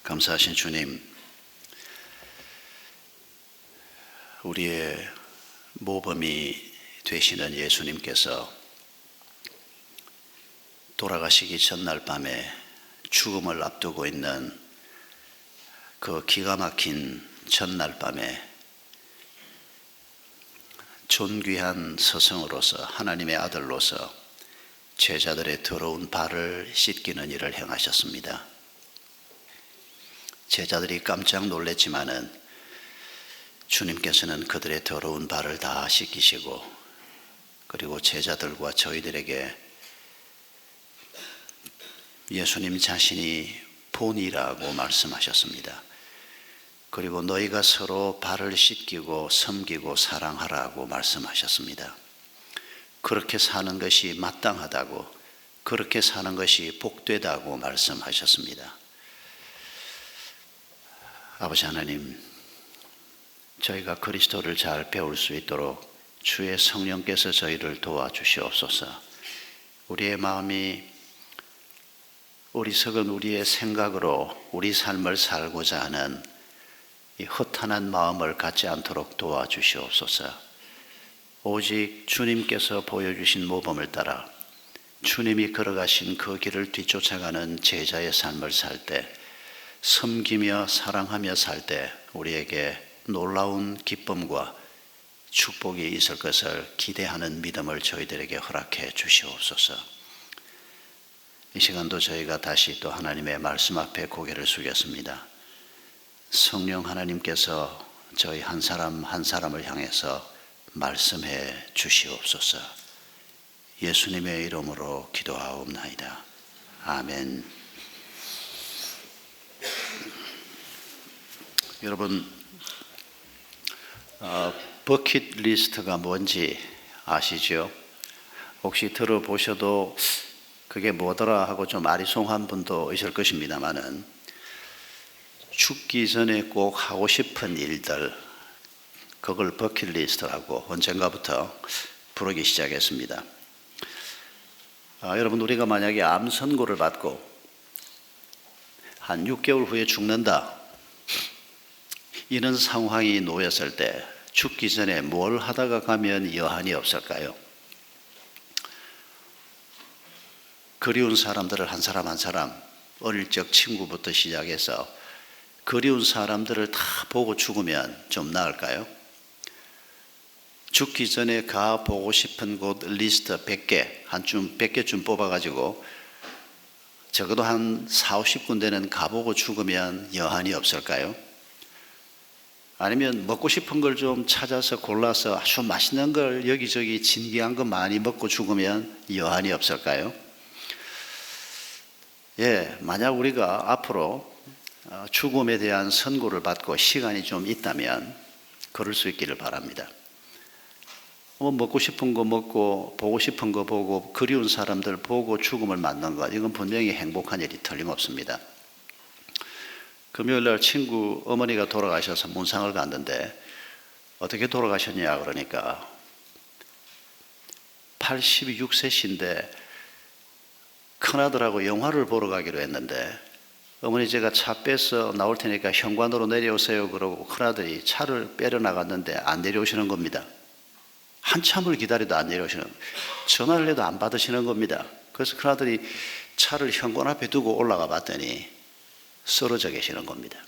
감사하신 주님, 우리의 모범이 되시는 예수님께서 돌아가시기 전날 밤에 죽음을 앞두고 있는 그 기가 막힌 전날 밤에 존귀한 스승으로서 하나님의 아들로서 제자들의 더러운 발을 씻기는 일을 행하셨습니다. 제자들이 깜짝 놀랐지만은 주님께서는 그들의 더러운 발을 다 씻기시고, 그리고 제자들과 저희들에게 예수님 자신이 본이라고 말씀하셨습니다. 그리고 너희가 서로 발을 씻기고 섬기고 사랑하라고 말씀하셨습니다. 그렇게 사는 것이 마땅하다고, 그렇게 사는 것이 복되다고 말씀하셨습니다. 아버지 하나님, 저희가 그리스도를 잘 배울 수 있도록 주의 성령께서 저희를 도와주시옵소서. 우리의 마음이 어리석은 우리의 생각으로 우리 삶을 살고자 하는 이 허탄한 마음을 갖지 않도록 도와주시옵소서. 오직 주님께서 보여주신 모범을 따라 주님이 걸어가신 그 길을 뒤쫓아가는 제자의 삶을 살 때, 섬기며 사랑하며 살 때 우리에게 놀라운 기쁨과 축복이 있을 것을 기대하는 믿음을 저희들에게 허락해 주시옵소서. 이 시간도 저희가 다시 또 하나님의 말씀 앞에 고개를 숙였습니다. 성령 하나님께서 저희 한 사람 한 사람을 향해서 말씀해 주시옵소서. 예수님의 이름으로 기도하옵나이다. 아멘. 여러분, 버킷리스트가 뭔지 아시죠? 혹시 들어보셔도 그게 뭐더라 하고 좀 아리송한 분도 있을 것입니다만은, 죽기 전에 꼭 하고 싶은 일들, 그걸 버킷리스트라고 언젠가부터 부르기 시작했습니다. 여러분, 우리가 만약에 암 선고를 받고 한 6개월 후에 죽는다, 이런 상황이 놓였을 때 죽기 전에 뭘 하다가 가면 여한이 없을까요? 그리운 사람들을 한 사람 한 사람, 어릴 적 친구부터 시작해서 그리운 사람들을 다 보고 죽으면 좀 나을까요? 죽기 전에 가보고 싶은 곳 리스트 100개, 100개쯤 뽑아가지고 적어도 한 40, 50군데는 가보고 죽으면 여한이 없을까요? 아니면 먹고 싶은 걸 좀 찾아서 골라서 아주 맛있는 걸 여기저기 진귀한 거 많이 먹고 죽으면 여한이 없을까요? 만약 우리가 앞으로 죽음에 대한 선고를 받고 시간이 좀 있다면 그럴 수 있기를 바랍니다. 먹고 싶은 거 먹고 보고 싶은 거 보고 그리운 사람들 보고 죽음을 맞는 것, 이건 분명히 행복한 일이 틀림없습니다. 금요일날 친구 어머니가 돌아가셔서 문상을 갔는데 어떻게 돌아가셨냐 그러니까 86세신데 큰아들하고 영화를 보러 가기로 했는데, 어머니 제가 차 빼서 나올 테니까 현관으로 내려오세요 그러고 큰아들이 차를 빼러 나갔는데 안 내려오시는 겁니다. 한참을 기다려도 안 내려오시는 겁니다. 전화를 해도 안 받으시는 겁니다. 그래서 큰아들이 차를 현관 앞에 두고 올라가 봤더니 쓰러져 계시는 겁니다.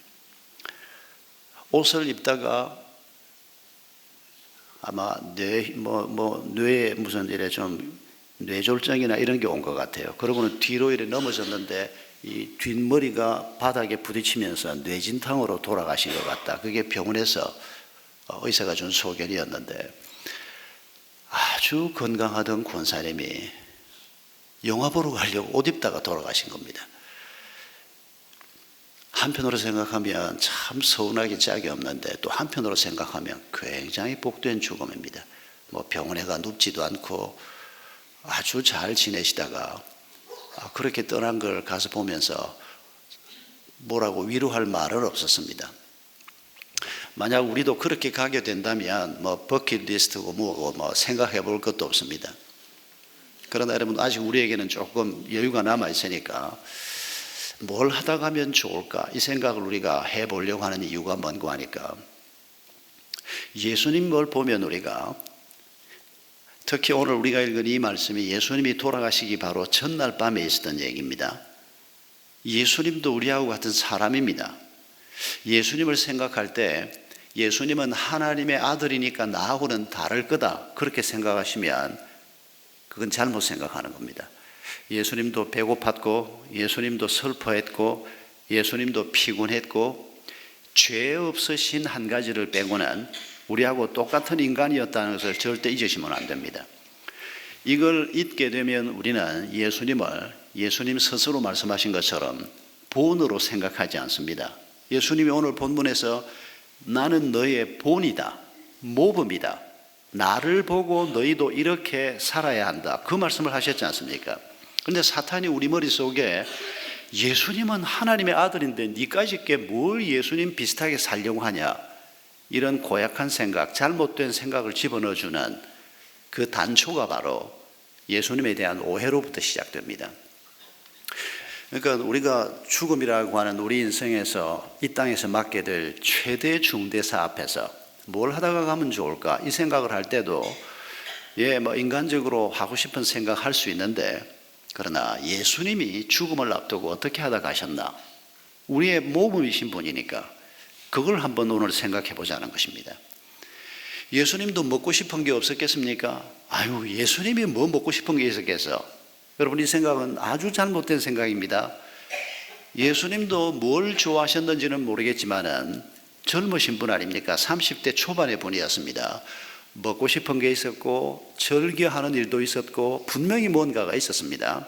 옷을 입다가 아마 뇌에 무슨 일에 좀 뇌졸중이나 이런 게 온 것 같아요. 그러고는 뒤로 이렇게 넘어졌는데 이 뒷머리가 바닥에 부딪히면서 뇌진탕으로 돌아가신 것 같다. 그게 병원에서 의사가 준 소견이었는데, 아주 건강하던 권사님이 영화 보러 가려고 옷 입다가 돌아가신 겁니다. 한편으로 생각하면 참 서운하기 짝이 없는데, 또 한편으로 생각하면 굉장히 복된 죽음입니다. 병원에 가 눕지도 않고 아주 잘 지내시다가 그렇게 떠난 걸 가서 보면서 뭐라고 위로할 말은 없었습니다. 만약 우리도 그렇게 가게 된다면 버킷리스트고 뭐고 생각해 볼 것도 없습니다. 그러나 여러분, 아직 우리에게는 조금 여유가 남아 있으니까 뭘 하다 가면 좋을까? 이 생각을 우리가 해보려고 하는 이유가 뭔고 하니까 예수님을 보면 우리가 특히 오늘 우리가 읽은 이 말씀이 예수님이 돌아가시기 바로 전날 밤에 있었던 얘기입니다. 예수님도 우리하고 같은 사람입니다. 예수님을 생각할 때 예수님은 하나님의 아들이니까 나하고는 다를 거다 그렇게 생각하시면 그건 잘못 생각하는 겁니다. 예수님도 배고팠고 예수님도 슬퍼했고 예수님도 피곤했고 죄 없으신 한 가지를 빼고는 우리하고 똑같은 인간이었다는 것을 절대 잊으시면 안 됩니다. 이걸 잊게 되면 우리는 예수님 스스로 말씀하신 것처럼 본으로 생각하지 않습니다. 예수님이 오늘 본문에서 나는 너의 본이다, 모범이다, 나를 보고 너희도 이렇게 살아야 한다 그 말씀을 하셨지 않습니까? 그런데 사탄이 우리 머릿속에 예수님은 하나님의 아들인데 니까지 있게 뭘 예수님 비슷하게 살려고 하냐 이런 고약한 생각, 잘못된 생각을 집어넣어주는 그 단초가 바로 예수님에 대한 오해로부터 시작됩니다. 그러니까 우리가 죽음이라고 하는 우리 인생에서 이 땅에서 맡게 될 최대 중대사 앞에서 뭘 하다가 가면 좋을까 이 생각을 할 때도 인간적으로 하고 싶은 생각 할 수 있는데 그러나 예수님이 죽음을 앞두고 어떻게 하다 가셨나 우리의 모범이신 분이니까 그걸 한번 오늘 생각해 보자는 것입니다. 예수님도 먹고 싶은 게 없었겠습니까? 예수님이 뭐 먹고 싶은 게 있었겠어? 여러분 이 생각은 아주 잘못된 생각입니다. 예수님도 뭘 좋아하셨는지는 모르겠지만은 젊으신 분 아닙니까? 30대 초반의 분이었습니다. 먹고 싶은 게 있었고 즐겨하는 일도 있었고 분명히 뭔가가 있었습니다.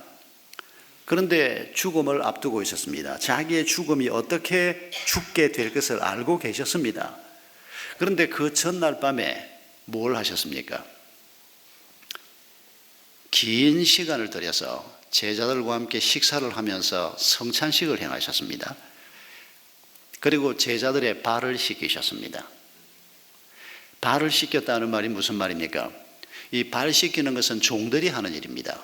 그런데 죽음을 앞두고 있었습니다. 자기의 죽음이 어떻게 죽게 될 것을 알고 계셨습니다. 그런데 그 전날 밤에 뭘 하셨습니까? 긴 시간을 들여서 제자들과 함께 식사를 하면서 성찬식을 행하셨습니다. 그리고 제자들의 발을 씻기셨습니다. 발을 씻겼다는 말이 무슨 말입니까? 이 발 씻기는 것은 종들이 하는 일입니다.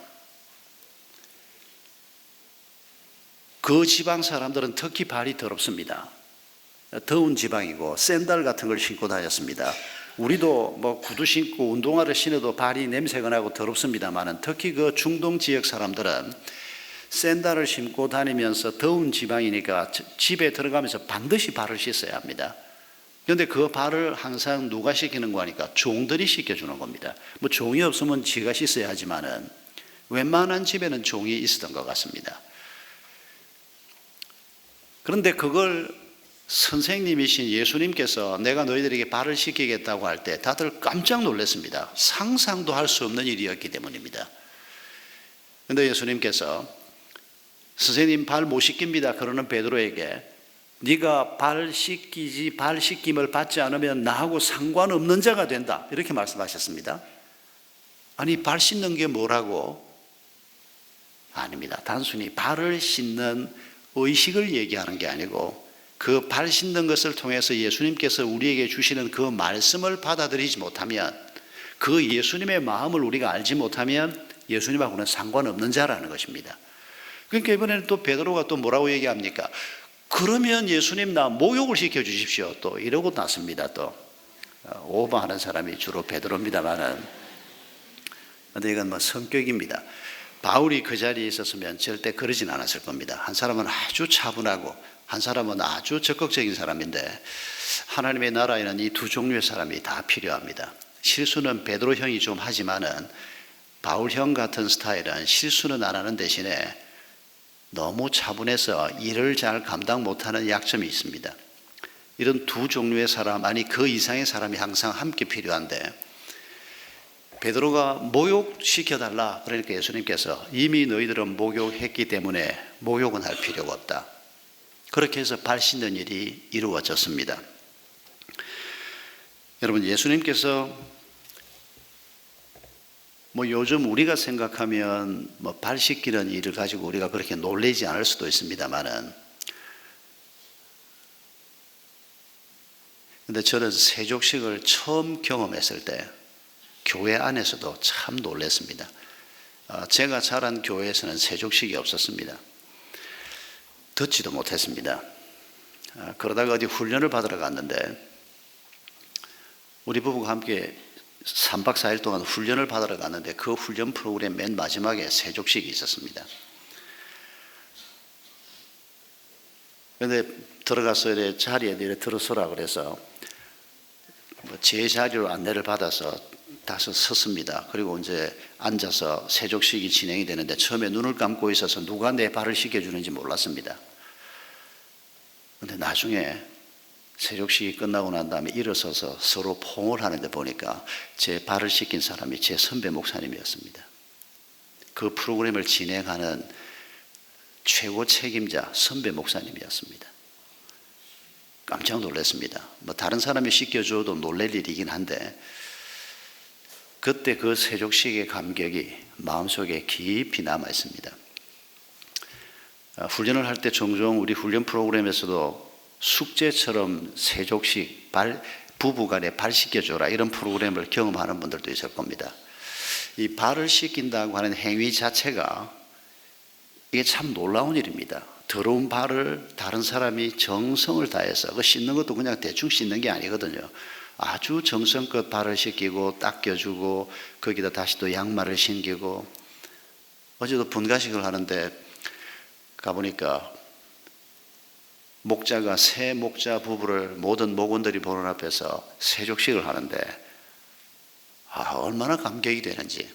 그 지방 사람들은 특히 발이 더럽습니다. 더운 지방이고 샌들 같은 걸 신고 다녔습니다. 우리도 구두 신고 운동화를 신어도 발이 냄새가 나고 더럽습니다만 특히 그 중동 지역 사람들은 샌들을 신고 다니면서 더운 지방이니까 집에 들어가면서 반드시 발을 씻어야 합니다. 그런데 그 발을 항상 누가 씻기는 거니까 종들이 씻겨주는 겁니다. 종이 없으면 지가 씻어야 하지만은 웬만한 집에는 종이 있었던 것 같습니다. 그런데 그걸 선생님이신 예수님께서 내가 너희들에게 발을 씻기겠다고 할 때 다들 깜짝 놀랐습니다. 상상도 할 수 없는 일이었기 때문입니다. 그런데 예수님께서 선생님 발 못 씻깁니다 그러는 베드로에게 네가 발 씻김을 받지 않으면 나하고 상관없는 자가 된다 이렇게 말씀하셨습니다. 아니 발 씻는 게 뭐라고? 아닙니다. 단순히 발을 씻는 의식을 얘기하는 게 아니고 그 발 씻는 것을 통해서 예수님께서 우리에게 주시는 그 말씀을 받아들이지 못하면 그 예수님의 마음을 우리가 알지 못하면 예수님하고는 상관없는 자라는 것입니다. 그러니까 이번에는 또 베드로가 또 뭐라고 얘기합니까? 그러면 예수님 나 목욕을 시켜주십시오 또 이러고 났습니다. 또 오버하는 사람이 주로 베드로입니다만은 근데 이건 성격입니다. 바울이 그 자리에 있었으면 절대 그러진 않았을 겁니다. 한 사람은 아주 차분하고 한 사람은 아주 적극적인 사람인데 하나님의 나라에는 이 두 종류의 사람이 다 필요합니다. 실수는 베드로 형이 좀 하지만은 바울 형 같은 스타일은 실수는 안 하는 대신에 너무 차분해서 일을 잘 감당 못하는 약점이 있습니다. 이런 두 종류의 사람 아니 그 이상의 사람이 항상 함께 필요한데 베드로가 목욕시켜달라 그러니까 예수님께서 이미 너희들은 목욕했기 때문에 목욕은 할 필요가 없다. 그렇게 해서 발 씻는 일이 이루어졌습니다. 여러분 예수님께서 요즘 우리가 생각하면 발 씻기는 일을 가지고 우리가 그렇게 놀라지 않을 수도 있습니다만은 근데 저는 세족식을 처음 경험했을 때 교회 안에서도 참 놀랐습니다. 제가 자란 교회에서는 세족식이 없었습니다. 듣지도 못했습니다. 그러다가 어디 훈련을 받으러 갔는데 우리 부부가 함께 3박 4일 동안 훈련을 받으러 갔는데 그 훈련 프로그램 맨 마지막에 세족식이 있었습니다. 그런데 들어가서 이래 자리에 이래 들어서라 그래서 제 자리로 안내를 받아서 다시 섰습니다. 그리고 이제 앉아서 세족식이 진행이 되는데 처음에 눈을 감고 있어서 누가 내 발을 씻겨주는지 몰랐습니다. 그런데 나중에 세족식이 끝나고 난 다음에 일어서서 서로 포옹을 하는데 보니까 제 발을 씻긴 사람이 제 선배 목사님이었습니다. 그 프로그램을 진행하는 최고 책임자 선배 목사님이었습니다. 깜짝 놀랐습니다. 다른 사람이 씻겨줘도 놀랄 일이긴 한데 그때 그 세족식의 감격이 마음속에 깊이 남아 있습니다. 훈련을 할 때 종종 우리 훈련 프로그램에서도 숙제처럼 세족식, 부부간에 발 씻겨줘라 이런 프로그램을 경험하는 분들도 있을 겁니다. 이 발을 씻긴다고 하는 행위 자체가 이게 참 놀라운 일입니다. 더러운 발을 다른 사람이 정성을 다해서 그 씻는 것도 그냥 대충 씻는 게 아니거든요. 아주 정성껏 발을 씻기고 닦여주고 거기다 다시 또 양말을 신기고 어제도 분가식을 하는데 가보니까 목자가 새 목자 부부를 모든 목원들이 보는 앞에서 세족식을 하는데 얼마나 감격이 되는지.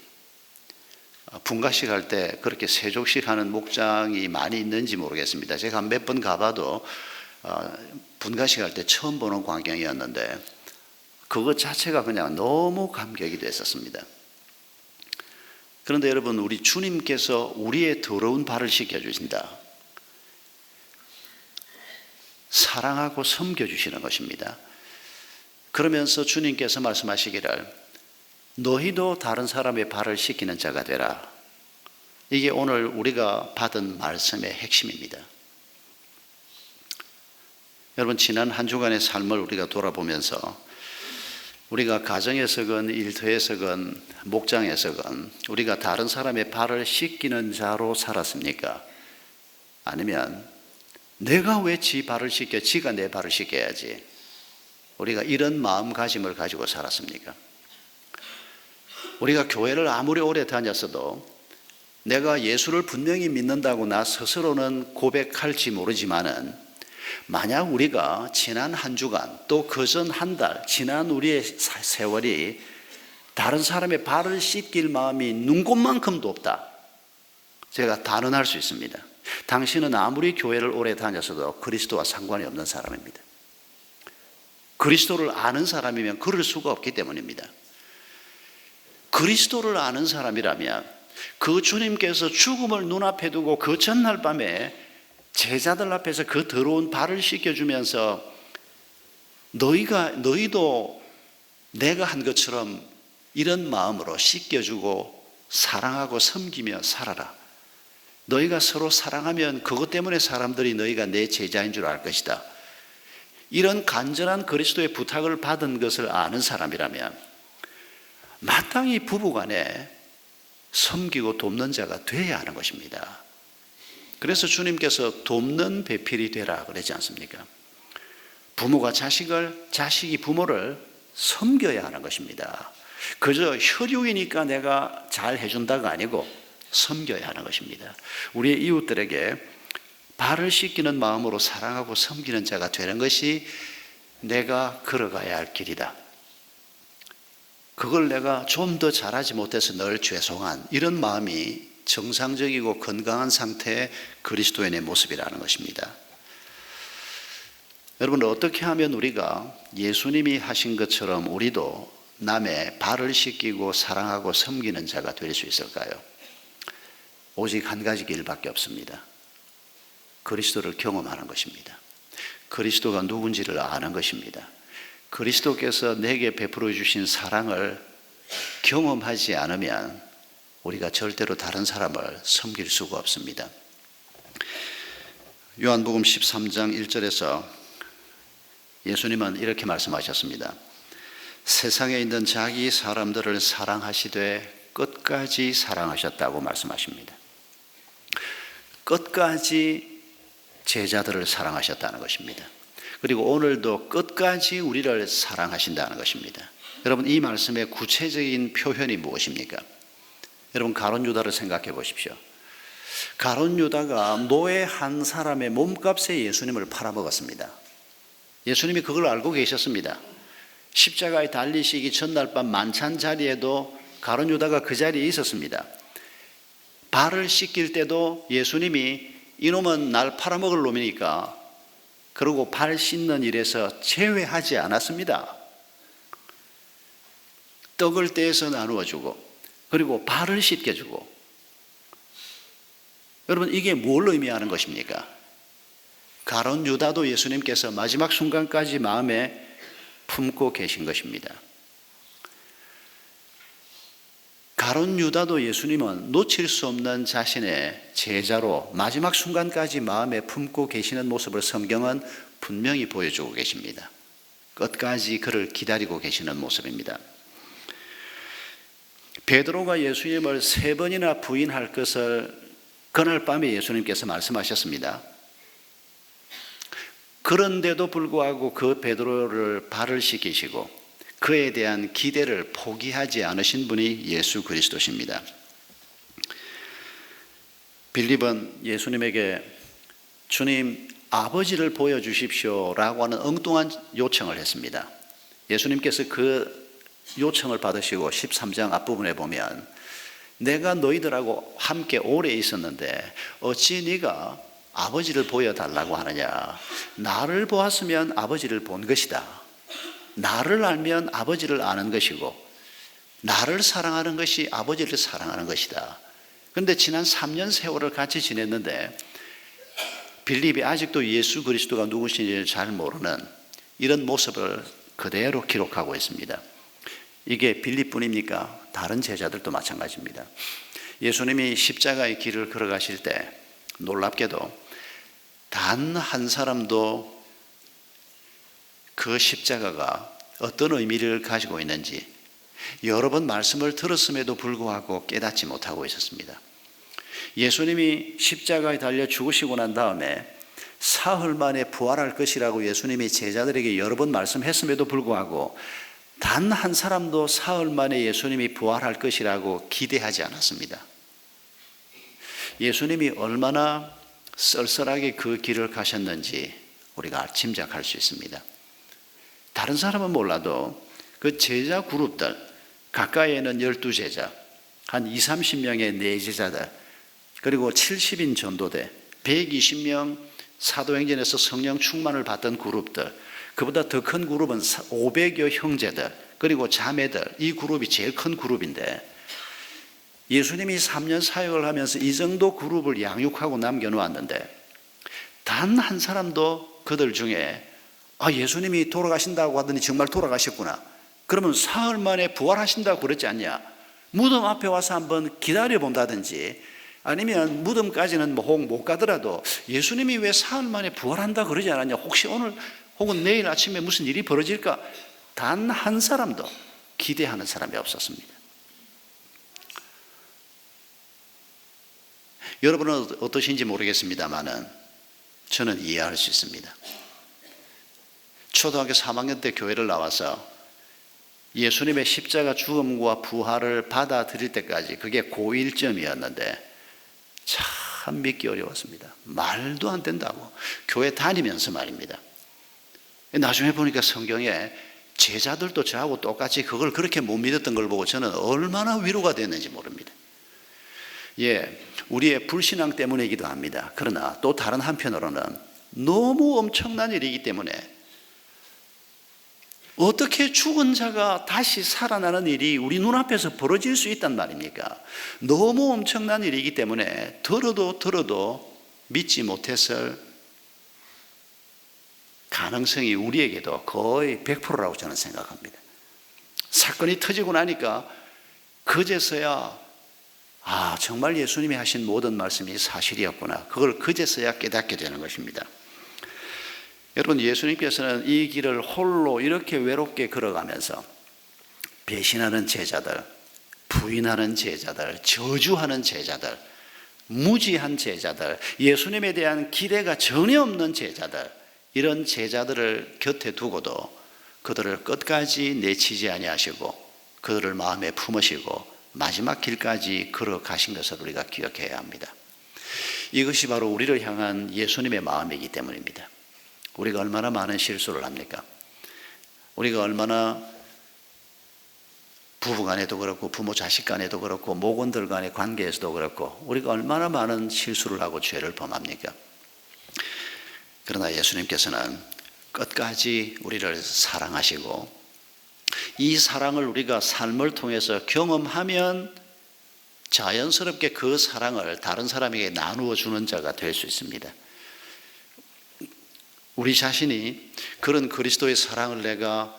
분가식 할 때 그렇게 세족식 하는 목장이 많이 있는지 모르겠습니다. 제가 몇 번 가봐도 분가식 할 때 처음 보는 광경이었는데 그것 자체가 그냥 너무 감격이 됐었습니다. 그런데 여러분, 우리 주님께서 우리의 더러운 발을 씻겨주신다. 사랑하고 섬겨주시는 것입니다. 그러면서 주님께서 말씀하시기를 너희도 다른 사람의 발을 씻기는 자가 되라. 이게 오늘 우리가 받은 말씀의 핵심입니다. 여러분, 지난 한 주간의 삶을 우리가 돌아보면서 우리가 가정에서건 일터에서건 목장에서건 우리가 다른 사람의 발을 씻기는 자로 살았습니까? 아니면 내가 왜 지 발을 씻겨? 지가 내 발을 씻겨야지. 우리가 이런 마음가짐을 가지고 살았습니까? 우리가 교회를 아무리 오래 다녔어도 내가 예수를 분명히 믿는다고 나 스스로는 고백할지 모르지만은 만약 우리가 지난 한 주간 또 그전 한 달 지난 우리의 세월이 다른 사람의 발을 씻길 마음이 눈곱만큼도 없다. 제가 단언할 수 있습니다. 당신은 아무리 교회를 오래 다녔어도 그리스도와 상관이 없는 사람입니다. 그리스도를 아는 사람이면 그럴 수가 없기 때문입니다. 그리스도를 아는 사람이라면 그 주님께서 죽음을 눈앞에 두고 그 전날 밤에 제자들 앞에서 그 더러운 발을 씻겨주면서 너희도 내가 한 것처럼 이런 마음으로 씻겨주고 사랑하고 섬기며 살아라. 너희가 서로 사랑하면 그것 때문에 사람들이 너희가 내 제자인 줄 알 것이다. 이런 간절한 그리스도의 부탁을 받은 것을 아는 사람이라면 마땅히 부부간에 섬기고 돕는 자가 되어야 하는 것입니다. 그래서 주님께서 돕는 배필이 되라 그러지 않습니까? 부모가 자식을, 자식이 부모를 섬겨야 하는 것입니다. 그저 혈육이니까 내가 잘 해준다가 아니고 섬겨야 하는 것입니다. 우리의 이웃들에게 발을 씻기는 마음으로 사랑하고 섬기는 자가 되는 것이 내가 걸어가야 할 길이다. 그걸 내가 좀 더 잘하지 못해서 늘 죄송한 이런 마음이 정상적이고 건강한 상태의 그리스도인의 모습이라는 것입니다. 여러분, 어떻게 하면 우리가 예수님이 하신 것처럼 우리도 남의 발을 씻기고 사랑하고 섬기는 자가 될 수 있을까요? 오직 한 가지 길밖에 없습니다. 그리스도를 경험하는 것입니다. 그리스도가 누군지를 아는 것입니다. 그리스도께서 내게 베풀어 주신 사랑을 경험하지 않으면 우리가 절대로 다른 사람을 섬길 수가 없습니다. 요한복음 13장 1절에서 예수님은 이렇게 말씀하셨습니다. 세상에 있는 자기 사람들을 사랑하시되 끝까지 사랑하셨다고 말씀하십니다. 끝까지 제자들을 사랑하셨다는 것입니다. 그리고 오늘도 끝까지 우리를 사랑하신다는 것입니다. 여러분, 이 말씀의 구체적인 표현이 무엇입니까? 여러분, 가룟 유다를 생각해 보십시오. 가룟 유다가 노예 한 사람의 몸값에 예수님을 팔아먹었습니다. 예수님이 그걸 알고 계셨습니다. 십자가에 달리시기 전날 밤 만찬 자리에도 가룟 유다가 그 자리에 있었습니다. 발을 씻길 때도 예수님이 이놈은 날 팔아먹을 놈이니까 그러고 발 씻는 일에서 제외하지 않았습니다. 떡을 떼서 나누어 주고 그리고 발을 씻겨주고. 여러분, 이게 뭘 의미하는 것입니까? 가룟 유다도 예수님께서 마지막 순간까지 마음에 품고 계신 것입니다. 가룟 유다도 예수님은 놓칠 수 없는 자신의 제자로 마지막 순간까지 마음에 품고 계시는 모습을 성경은 분명히 보여주고 계십니다. 끝까지 그를 기다리고 계시는 모습입니다. 베드로가 예수님을 3번이나 부인할 것을 그날 밤에 예수님께서 말씀하셨습니다. 그런데도 불구하고 그 베드로를 발을 씻기시고 그에 대한 기대를 포기하지 않으신 분이 예수 그리스도십니다. 빌립은 예수님에게 주님, 아버지를 보여주십시오 라고 하는 엉뚱한 요청을 했습니다. 예수님께서 그 요청을 받으시고 13장 앞부분에 보면 내가 너희들하고 함께 오래 있었는데 어찌 네가 아버지를 보여달라고 하느냐. 나를 보았으면 아버지를 본 것이다. 나를 알면 아버지를 아는 것이고 나를 사랑하는 것이 아버지를 사랑하는 것이다. 그런데 지난 3년 세월을 같이 지냈는데 빌립이 아직도 예수 그리스도가 누구신지를 잘 모르는 이런 모습을 그대로 기록하고 있습니다. 이게 빌립뿐입니까? 다른 제자들도 마찬가지입니다. 예수님이 십자가의 길을 걸어가실 때 놀랍게도 단 한 사람도 그 십자가가 어떤 의미를 가지고 있는지 여러 번 말씀을 들었음에도 불구하고 깨닫지 못하고 있었습니다. 예수님이 십자가에 달려 죽으시고 난 다음에 사흘 만에 부활할 것이라고 예수님이 제자들에게 여러 번 말씀했음에도 불구하고 단 한 사람도 사흘 만에 예수님이 부활할 것이라고 기대하지 않았습니다. 예수님이 얼마나 썰썰하게 그 길을 가셨는지 우리가 짐작할 수 있습니다. 다른 사람은 몰라도 그 제자 그룹들, 가까이에는 12제자, 한 20, 30명의 내제자들, 그리고 70인 전도대, 120명 사도행전에서 성령 충만을 받던 그룹들, 그보다 더 큰 그룹은 500여 형제들, 그리고 자매들, 이 그룹이 제일 큰 그룹인데 예수님이 3년 사역을 하면서 이 정도 그룹을 양육하고 남겨놓았는데 단 한 사람도 그들 중에 예수님이 돌아가신다고 하더니 정말 돌아가셨구나. 그러면 사흘 만에 부활하신다고 그랬지 않냐. 무덤 앞에 와서 한번 기다려본다든지 아니면 무덤까지는 혹 못 가더라도 예수님이 왜 사흘 만에 부활한다 그러지 않았냐. 혹시 오늘 혹은 내일 아침에 무슨 일이 벌어질까. 단 한 사람도 기대하는 사람이 없었습니다. 여러분은 어떠신지 모르겠습니다만은 저는 이해할 수 있습니다. 초등학교 3학년 때 교회를 나와서 예수님의 십자가 죽음과 부활을 받아들일 때까지 그게 고1점이었는데 참 믿기 어려웠습니다. 말도 안 된다고 교회 다니면서 말입니다. 나중에 보니까 성경에 제자들도 저하고 똑같이 그걸 그렇게 못 믿었던 걸 보고 저는 얼마나 위로가 됐는지 모릅니다. 우리의 불신앙 때문이기도 합니다. 그러나 또 다른 한편으로는 너무 엄청난 일이기 때문에 어떻게 죽은 자가 다시 살아나는 일이 우리 눈앞에서 벌어질 수 있단 말입니까? 너무 엄청난 일이기 때문에 들어도 믿지 못했을 가능성이 우리에게도 거의 100%라고 저는 생각합니다. 사건이 터지고 나니까 그제서야 정말 예수님이 하신 모든 말씀이 사실이었구나. 그걸 그제서야 깨닫게 되는 것입니다. 여러분, 예수님께서는 이 길을 홀로 이렇게 외롭게 걸어가면서 배신하는 제자들, 부인하는 제자들, 저주하는 제자들, 무지한 제자들, 예수님에 대한 기대가 전혀 없는 제자들, 이런 제자들을 곁에 두고도 그들을 끝까지 내치지 아니하시고 그들을 마음에 품으시고 마지막 길까지 걸어가신 것을 우리가 기억해야 합니다. 이것이 바로 우리를 향한 예수님의 마음이기 때문입니다. 우리가 얼마나 많은 실수를 합니까? 우리가 얼마나 부부 간에도 그렇고 부모 자식 간에도 그렇고 목원들 간의 관계에서도 그렇고 우리가 얼마나 많은 실수를 하고 죄를 범합니까? 그러나 예수님께서는 끝까지 우리를 사랑하시고 이 사랑을 우리가 삶을 통해서 경험하면 자연스럽게 그 사랑을 다른 사람에게 나누어 주는 자가 될 수 있습니다. 우리 자신이 그런 그리스도의 사랑을 내가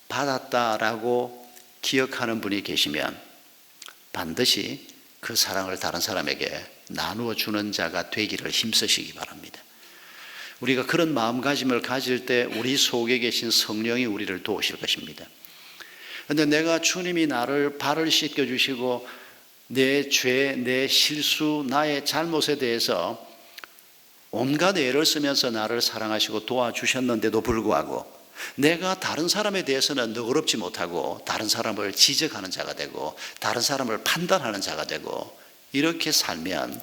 받았다라고 기억하는 분이 계시면 반드시 그 사랑을 다른 사람에게 나누어 주는 자가 되기를 힘쓰시기 바랍니다. 우리가 그런 마음가짐을 가질 때 우리 속에 계신 성령이 우리를 도우실 것입니다. 그런데 내가 주님이 나를 발을 씻겨주시고 내 죄, 내 실수, 나의 잘못에 대해서 온갖 애를 쓰면서 나를 사랑하시고 도와주셨는데도 불구하고 내가 다른 사람에 대해서는 너그럽지 못하고 다른 사람을 지적하는 자가 되고 다른 사람을 판단하는 자가 되고 이렇게 살면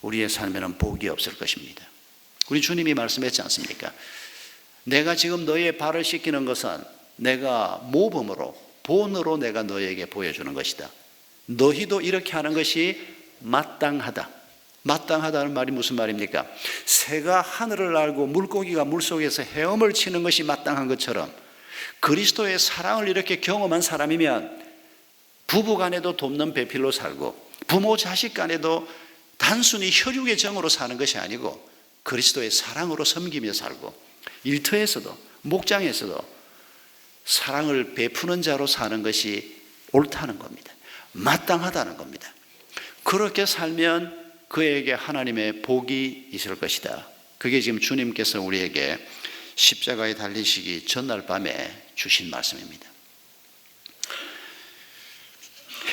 우리의 삶에는 복이 없을 것입니다. 우리 주님이 말씀했지 않습니까? 내가 지금 너의 발을 씻기는 것은 내가 모범으로 본으로 내가 너에게 보여주는 것이다. 너희도 이렇게 하는 것이 마땅하다. 마땅하다는 말이 무슨 말입니까? 새가 하늘을 날고 물고기가 물속에서 헤엄을 치는 것이 마땅한 것처럼 그리스도의 사랑을 이렇게 경험한 사람이면 부부 간에도 돕는 배필로 살고 부모 자식 간에도 단순히 혈육의 정으로 사는 것이 아니고 그리스도의 사랑으로 섬기며 살고 일터에서도 목장에서도 사랑을 베푸는 자로 사는 것이 옳다는 겁니다. 마땅하다는 겁니다. 그렇게 살면 그에게 하나님의 복이 있을 것이다. 그게 지금 주님께서 우리에게 십자가에 달리시기 전날 밤에 주신 말씀입니다.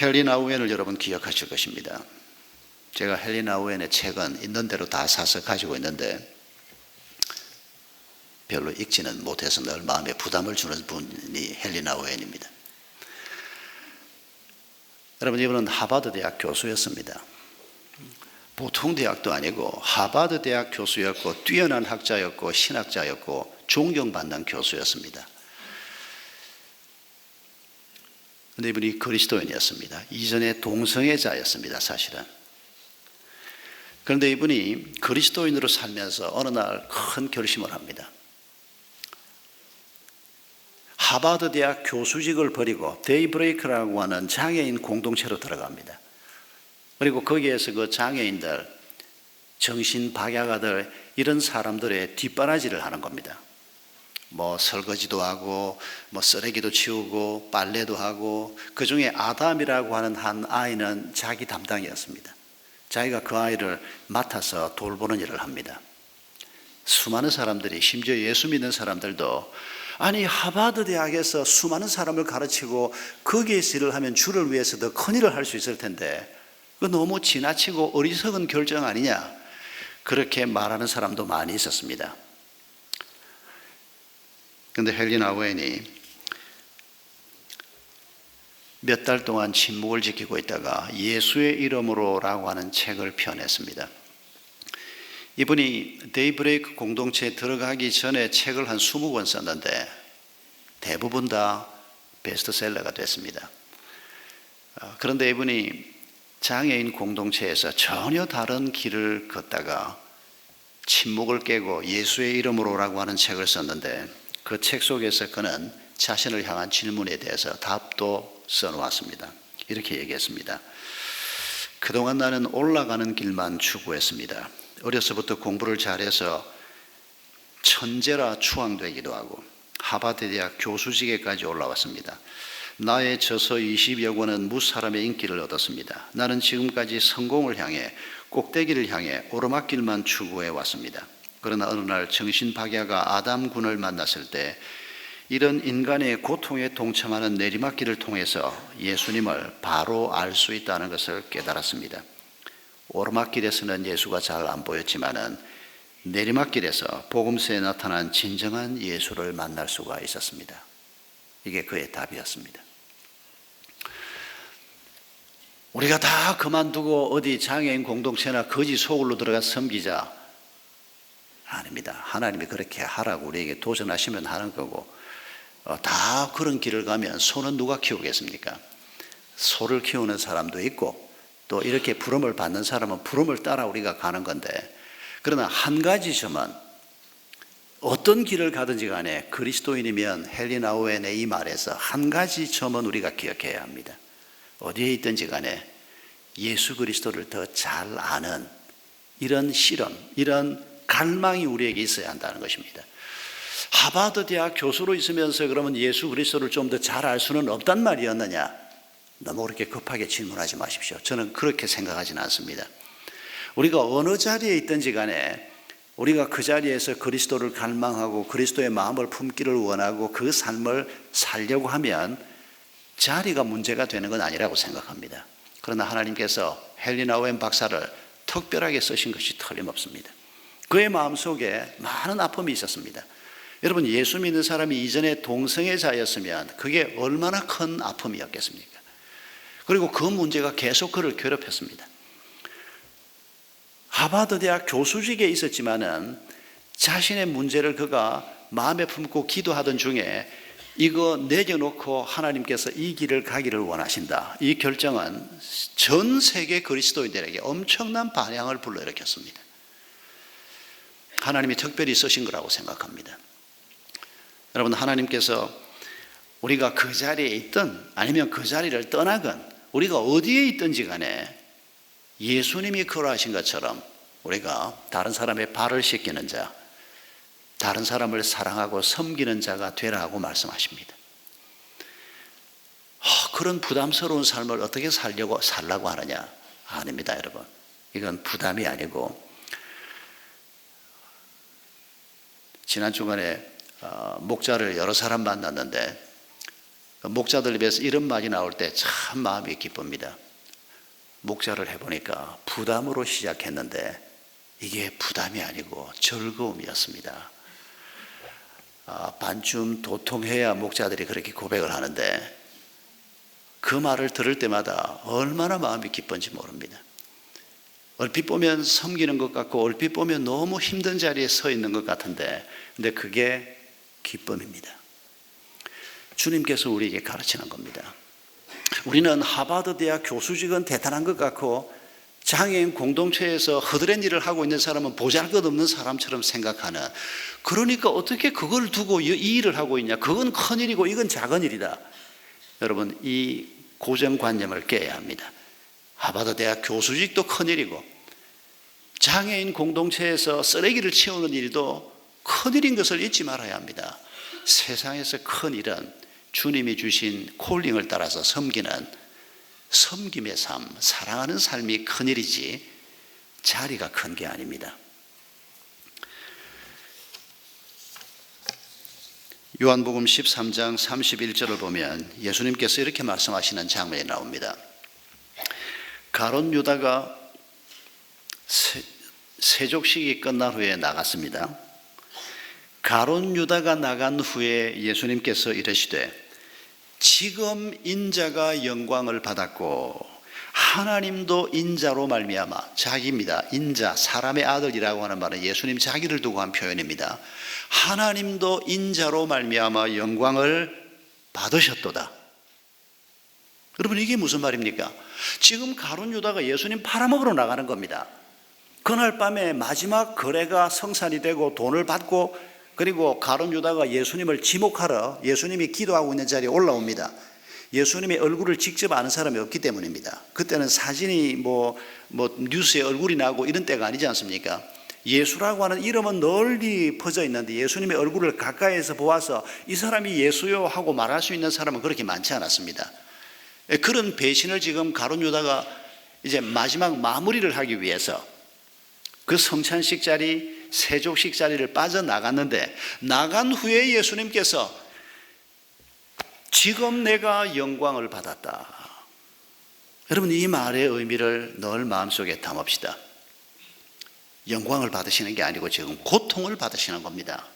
헨리 나우엔을 여러분 기억하실 것입니다. 제가 헨리 나우엔의 책은 있는 대로 다 사서 가지고 있는데 별로 읽지는 못해서 늘 마음에 부담을 주는 분이 헨리 나우엔입니다. 여러분, 이분은 하버드 대학 교수였습니다. 보통 대학도 아니고 하버드 대학 교수였고 뛰어난 학자였고 신학자였고 존경받는 교수였습니다. 그런데 이분이 그리스도인이었습니다. 이전에 동성애자였습니다, 사실은. 그런데 이분이 그리스도인으로 살면서 어느 날 큰 결심을 합니다. 하버드 대학 교수직을 버리고 데이브레이크라고 하는 장애인 공동체로 들어갑니다. 그리고 거기에서 그 장애인들, 정신박약아들 이런 사람들의 뒷바라지를 하는 겁니다. 뭐 설거지도 하고 뭐 쓰레기도 치우고 빨래도 하고 그 중에 아담이라고 하는 한 아이는 자기 담당이었습니다. 자기가 그 아이를 맡아서 돌보는 일을 합니다. 수많은 사람들이 심지어 예수 믿는 사람들도 아니 하버드 대학에서 수많은 사람을 가르치고 거기에서 일을 하면 주를 위해서 더 큰 일을 할 수 있을 텐데 그 너무 지나치고 어리석은 결정 아니냐 그렇게 말하는 사람도 많이 있었습니다. 그런데 헨리 나우엔이 몇 달 동안 침묵을 지키고 있다가 예수의 이름으로라고 하는 책을 펴냈습니다. 이분이 데이브레이크 공동체에 들어가기 전에 책을 한 20권 썼는데 대부분 다 베스트셀러가 됐습니다. 그런데 이분이 장애인 공동체에서 전혀 다른 길을 걷다가 침묵을 깨고 예수의 이름으로라고 하는 책을 썼는데 그 책 속에서 그는 자신을 향한 질문에 대해서 답도 써놓았습니다. 이렇게 얘기했습니다. 그동안 나는 올라가는 길만 추구했습니다. 어려서부터 공부를 잘해서 천재라 추앙되기도 하고 하버드 대학 교수직에까지 올라왔습니다. 나의 저서 20여 권은 무사람의 인기를 얻었습니다. 나는 지금까지 성공을 향해 꼭대기를 향해 오르막길만 추구해 왔습니다. 그러나 어느 날 정신박야가 아담 군을 만났을 때 이런 인간의 고통에 동참하는 내리막길을 통해서 예수님을 바로 알 수 있다는 것을 깨달았습니다. 오르막길에서는 예수가 잘 안 보였지만은 내리막길에서 복음서에 나타난 진정한 예수를 만날 수가 있었습니다. 이게 그의 답이었습니다. 우리가 다 그만두고 어디 장애인 공동체나 거지 소굴로 들어가 섬기자. 아닙니다. 하나님이 그렇게 하라고 우리에게 도전하시면 하는 거고, 다 그런 길을 가면 소는 누가 키우겠습니까? 소를 키우는 사람도 있고, 또 이렇게 부름을 받는 사람은 부름을 따라 우리가 가는 건데, 그러나 한 가지 점은 어떤 길을 가든지 간에 그리스도인이면 헨리 나우엔의 이 말에서 한 가지 점은 우리가 기억해야 합니다. 어디에 있든지 간에 예수 그리스도를 더 잘 아는 이런 실험, 이런 갈망이 우리에게 있어야 한다는 것입니다. 하버드 대학 교수로 있으면서 그러면 예수 그리스도를 좀 더 잘 알 수는 없단 말이었느냐? 너무 그렇게 급하게 질문하지 마십시오. 저는 그렇게 생각하지는 않습니다. 우리가 어느 자리에 있든지 간에 우리가 그 자리에서 그리스도를 갈망하고 그리스도의 마음을 품기를 원하고 그 삶을 살려고 하면 자리가 문제가 되는 건 아니라고 생각합니다. 그러나 하나님께서 헨리 나우엔 박사를 특별하게 쓰신 것이 틀림없습니다. 그의 마음속에 많은 아픔이 있었습니다. 여러분, 예수 믿는 사람이 이전에 동성애자였으면 그게 얼마나 큰 아픔이었겠습니까? 그리고 그 문제가 계속 그를 괴롭혔습니다. 하버드 대학 교수직에 있었지만은 자신의 문제를 그가 마음에 품고 기도하던 중에 이거 내려놓고 하나님께서 이 길을 가기를 원하신다. 이 결정은 전 세계 그리스도인들에게 엄청난 반향을 불러일으켰습니다. 하나님이 특별히 쓰신 거라고 생각합니다. 여러분, 하나님께서 우리가 그 자리에 있든 아니면 그 자리를 떠나건 우리가 어디에 있든지 간에 예수님이 그러하신 것처럼 우리가 다른 사람의 발을 씻기는 자, 다른 사람을 사랑하고 섬기는 자가 되라고 말씀하십니다. 그런 부담스러운 삶을 어떻게 살라고 하느냐? 아닙니다, 여러분. 이건 부담이 아니고, 지난 주간에 목자를 여러 사람 만났는데 목자들 입에서 이런 말이 나올 때 참 마음이 기쁩니다. 목자를 해보니까 부담으로 시작했는데 이게 부담이 아니고 즐거움이었습니다. 반쯤 도통해야 목자들이 그렇게 고백을 하는데 그 말을 들을 때마다 얼마나 마음이 기쁜지 모릅니다. 얼핏 보면 섬기는 것 같고 얼핏 보면 너무 힘든 자리에 서 있는 것 같은데 근데 그게 기쁨입니다. 주님께서 우리에게 가르치는 겁니다. 우리는 하버드 대학 교수직은 대단한 것 같고 장애인 공동체에서 허드렛 일을 하고 있는 사람은 보잘것없는 사람처럼 생각하는, 그러니까 어떻게 그걸 두고 이 일을 하고 있냐, 그건 큰일이고 이건 작은 일이다. 여러분, 이 고정관념을 깨야 합니다. 하버드 대학 교수직도 큰일이고 장애인 공동체에서 쓰레기를 치우는 일도 큰일인 것을 잊지 말아야 합니다. 세상에서 큰 일은 주님이 주신 콜링을 따라서 섬기는 섬김의 삶, 사랑하는 삶이 큰일이지 자리가 큰 게 아닙니다. 요한복음 13장 31절을 보면 예수님께서 이렇게 말씀하시는 장면이 나옵니다. 가룟 유다가 세족식이 끝난 후에 나갔습니다. 가룟 유다가 나간 후에 예수님께서 이르시되 지금 인자가 영광을 받았고 하나님도 인자로 말미암아, 자기입니다. 인자, 사람의 아들이라고 하는 말은 예수님 자기를 두고 한 표현입니다. 하나님도 인자로 말미암아 영광을 받으셨도다. 여러분, 이게 무슨 말입니까? 지금 가룟 유다가 예수님 팔아먹으러 나가는 겁니다. 그날 밤에 마지막 거래가 성산이 되고 돈을 받고, 그리고 가룟 유다가 예수님을 지목하러 예수님이 기도하고 있는 자리에 올라옵니다. 예수님의 얼굴을 직접 아는 사람이 없기 때문입니다. 그때는 사진이 뭐 뉴스에 얼굴이 나고 이런 때가 아니지 않습니까? 예수라고 하는 이름은 널리 퍼져 있는데 예수님의 얼굴을 가까이에서 보아서 이 사람이 예수요 하고 말할 수 있는 사람은 그렇게 많지 않았습니다. 그런 배신을 지금 가룟 유다가 이제 마지막 마무리를 하기 위해서 그 성찬식 자리, 세족식 자리를 빠져나갔는데, 나간 후에 예수님께서 지금 내가 영광을 받았다. 여러분, 이 말의 의미를 늘 마음속에 담읍시다. 영광을 받으시는 게 아니고 지금 고통을 받으시는 겁니다.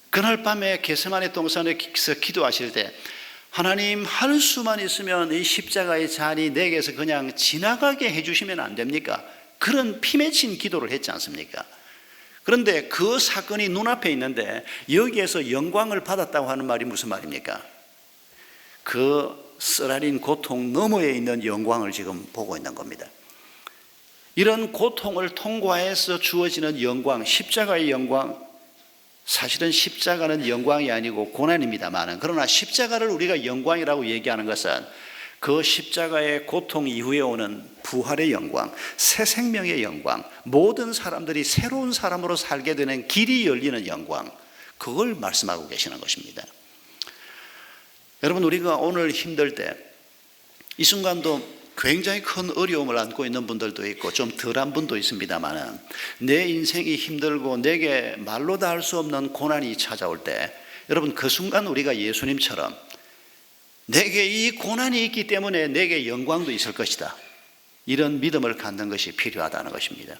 그날 밤에 겟세마네 동산에서 기도하실 때 하나님, 할 수만 있으면 이 십자가의 잔이 내게서 그냥 지나가게 해주시면 안 됩니까? 그런 피맺힌 기도를 했지 않습니까? 그런데 그 사건이 눈앞에 있는데 여기에서 영광을 받았다고 하는 말이 무슨 말입니까? 그 쓰라린 고통 너머에 있는 영광을 지금 보고 있는 겁니다. 이런 고통을 통과해서 주어지는 영광, 십자가의 영광, 사실은 십자가는 영광이 아니고 고난입니다만, 그러나 십자가를 우리가 영광이라고 얘기하는 것은 그 십자가의 고통 이후에 오는 부활의 영광, 새 생명의 영광, 모든 사람들이 새로운 사람으로 살게 되는 길이 열리는 영광, 그걸 말씀하고 계시는 것입니다. 여러분, 우리가 오늘 힘들 때 이 순간도 굉장히 큰 어려움을 안고 있는 분들도 있고 좀 덜한 분도 있습니다만, 내 인생이 힘들고 내게 말로 다 할 수 없는 고난이 찾아올 때, 여러분, 그 순간 우리가 예수님처럼 내게 이 고난이 있기 때문에 내게 영광도 있을 것이다, 이런 믿음을 갖는 것이 필요하다는 것입니다.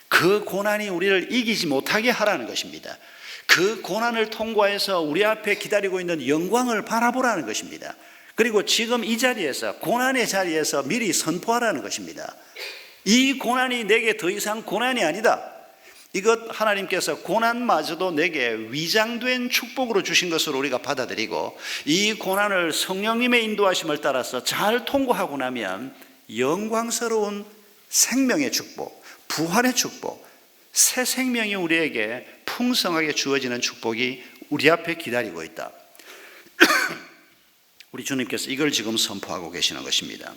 그 고난이 우리를 이기지 못하게 하라는 것입니다. 그 고난을 통과해서 우리 앞에 기다리고 있는 영광을 바라보라는 것입니다. 그리고 지금 이 자리에서, 고난의 자리에서 미리 선포하라는 것입니다. 이 고난이 내게 더 이상 고난이 아니다. 이것 하나님께서 고난마저도 내게 위장된 축복으로 주신 것으로 우리가 받아들이고, 이 고난을 성령님의 인도하심을 따라서 잘 통과하고 나면 영광스러운 생명의 축복, 부활의 축복, 새 생명이 우리에게 풍성하게 주어지는 축복이 우리 앞에 기다리고 있다. 우리 주님께서 이걸 지금 선포하고 계시는 것입니다.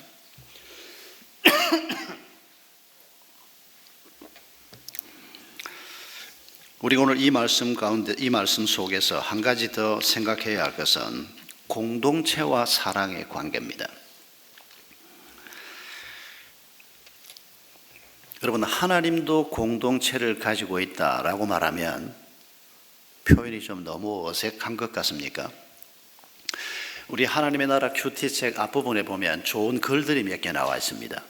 우리 오늘 이 말씀 가운데, 이 말씀 속에서 한 가지 더 생각해야 할 것은 공동체와 사랑의 관계입니다. 여러분, 하나님도 공동체를 가지고 있다라고 말하면 표현이 좀 너무 어색한 것 같습니까? 우리 하나님의 나라 큐티책 앞부분에 보면 좋은 글들이 몇 개 나와 있습니다.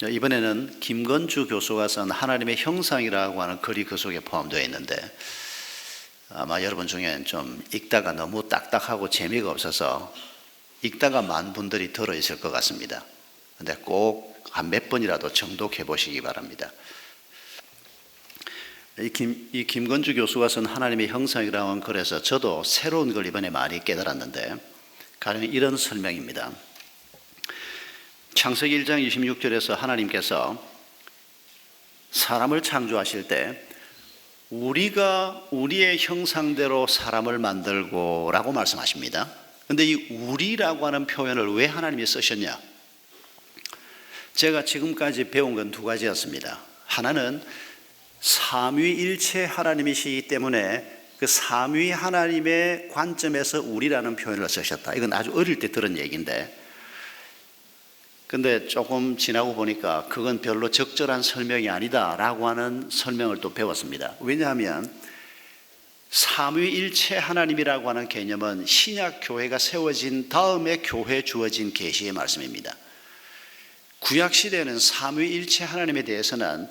이번에는 김건주 교수가 쓴 하나님의 형상이라고 하는 글이 그 속에 포함되어 있는데, 아마 여러분 중엔 좀 읽다가 너무 딱딱하고 재미가 없어서 읽다가 만 분들이 들어있을 것 같습니다. 근데 꼭 한 몇 번이라도 정독해 보시기 바랍니다. 이 김건주 교수가 쓴 하나님의 형상이라고 하는 글에서 저도 새로운 걸 이번에 많이 깨달았는데, 가령 이런 설명입니다. 창세기 1장 26절에서 하나님께서 사람을 창조하실 때 우리가 우리의 형상대로 사람을 만들고 라고 말씀하십니다. 그런데 이 우리라고 하는 표현을 왜 하나님이 쓰셨냐? 제가 지금까지 배운 건 두 가지였습니다. 하나는 삼위일체 하나님이시기 때문에 그 삼위 하나님의 관점에서 우리라는 표현을 쓰셨다. 이건 아주 어릴 때 들은 얘기인데, 근데 조금 지나고 보니까 그건 별로 적절한 설명이 아니다라고 하는 설명을 또 배웠습니다. 왜냐하면 삼위일체 하나님이라고 하는 개념은 신약 교회가 세워진 다음에 교회에 주어진 계시의 말씀입니다. 구약 시대에는 삼위일체 하나님에 대해서는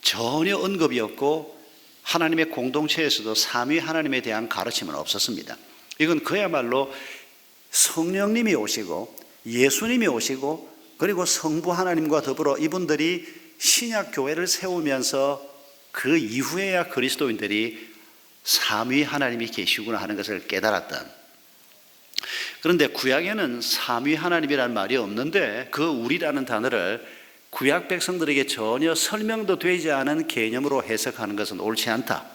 전혀 언급이 없고 하나님의 공동체에서도 삼위 하나님에 대한 가르침은 없었습니다. 이건 그야말로 성령님이 오시고 예수님이 오시고 그리고 성부 하나님과 더불어 이분들이 신약 교회를 세우면서 그 이후에야 그리스도인들이 삼위 하나님이 계시구나 하는 것을 깨달았던. 그런데 구약에는 삼위 하나님이라는 말이 없는데 그 우리라는 단어를 구약 백성들에게 전혀 설명도 되지 않은 개념으로 해석하는 것은 옳지 않다.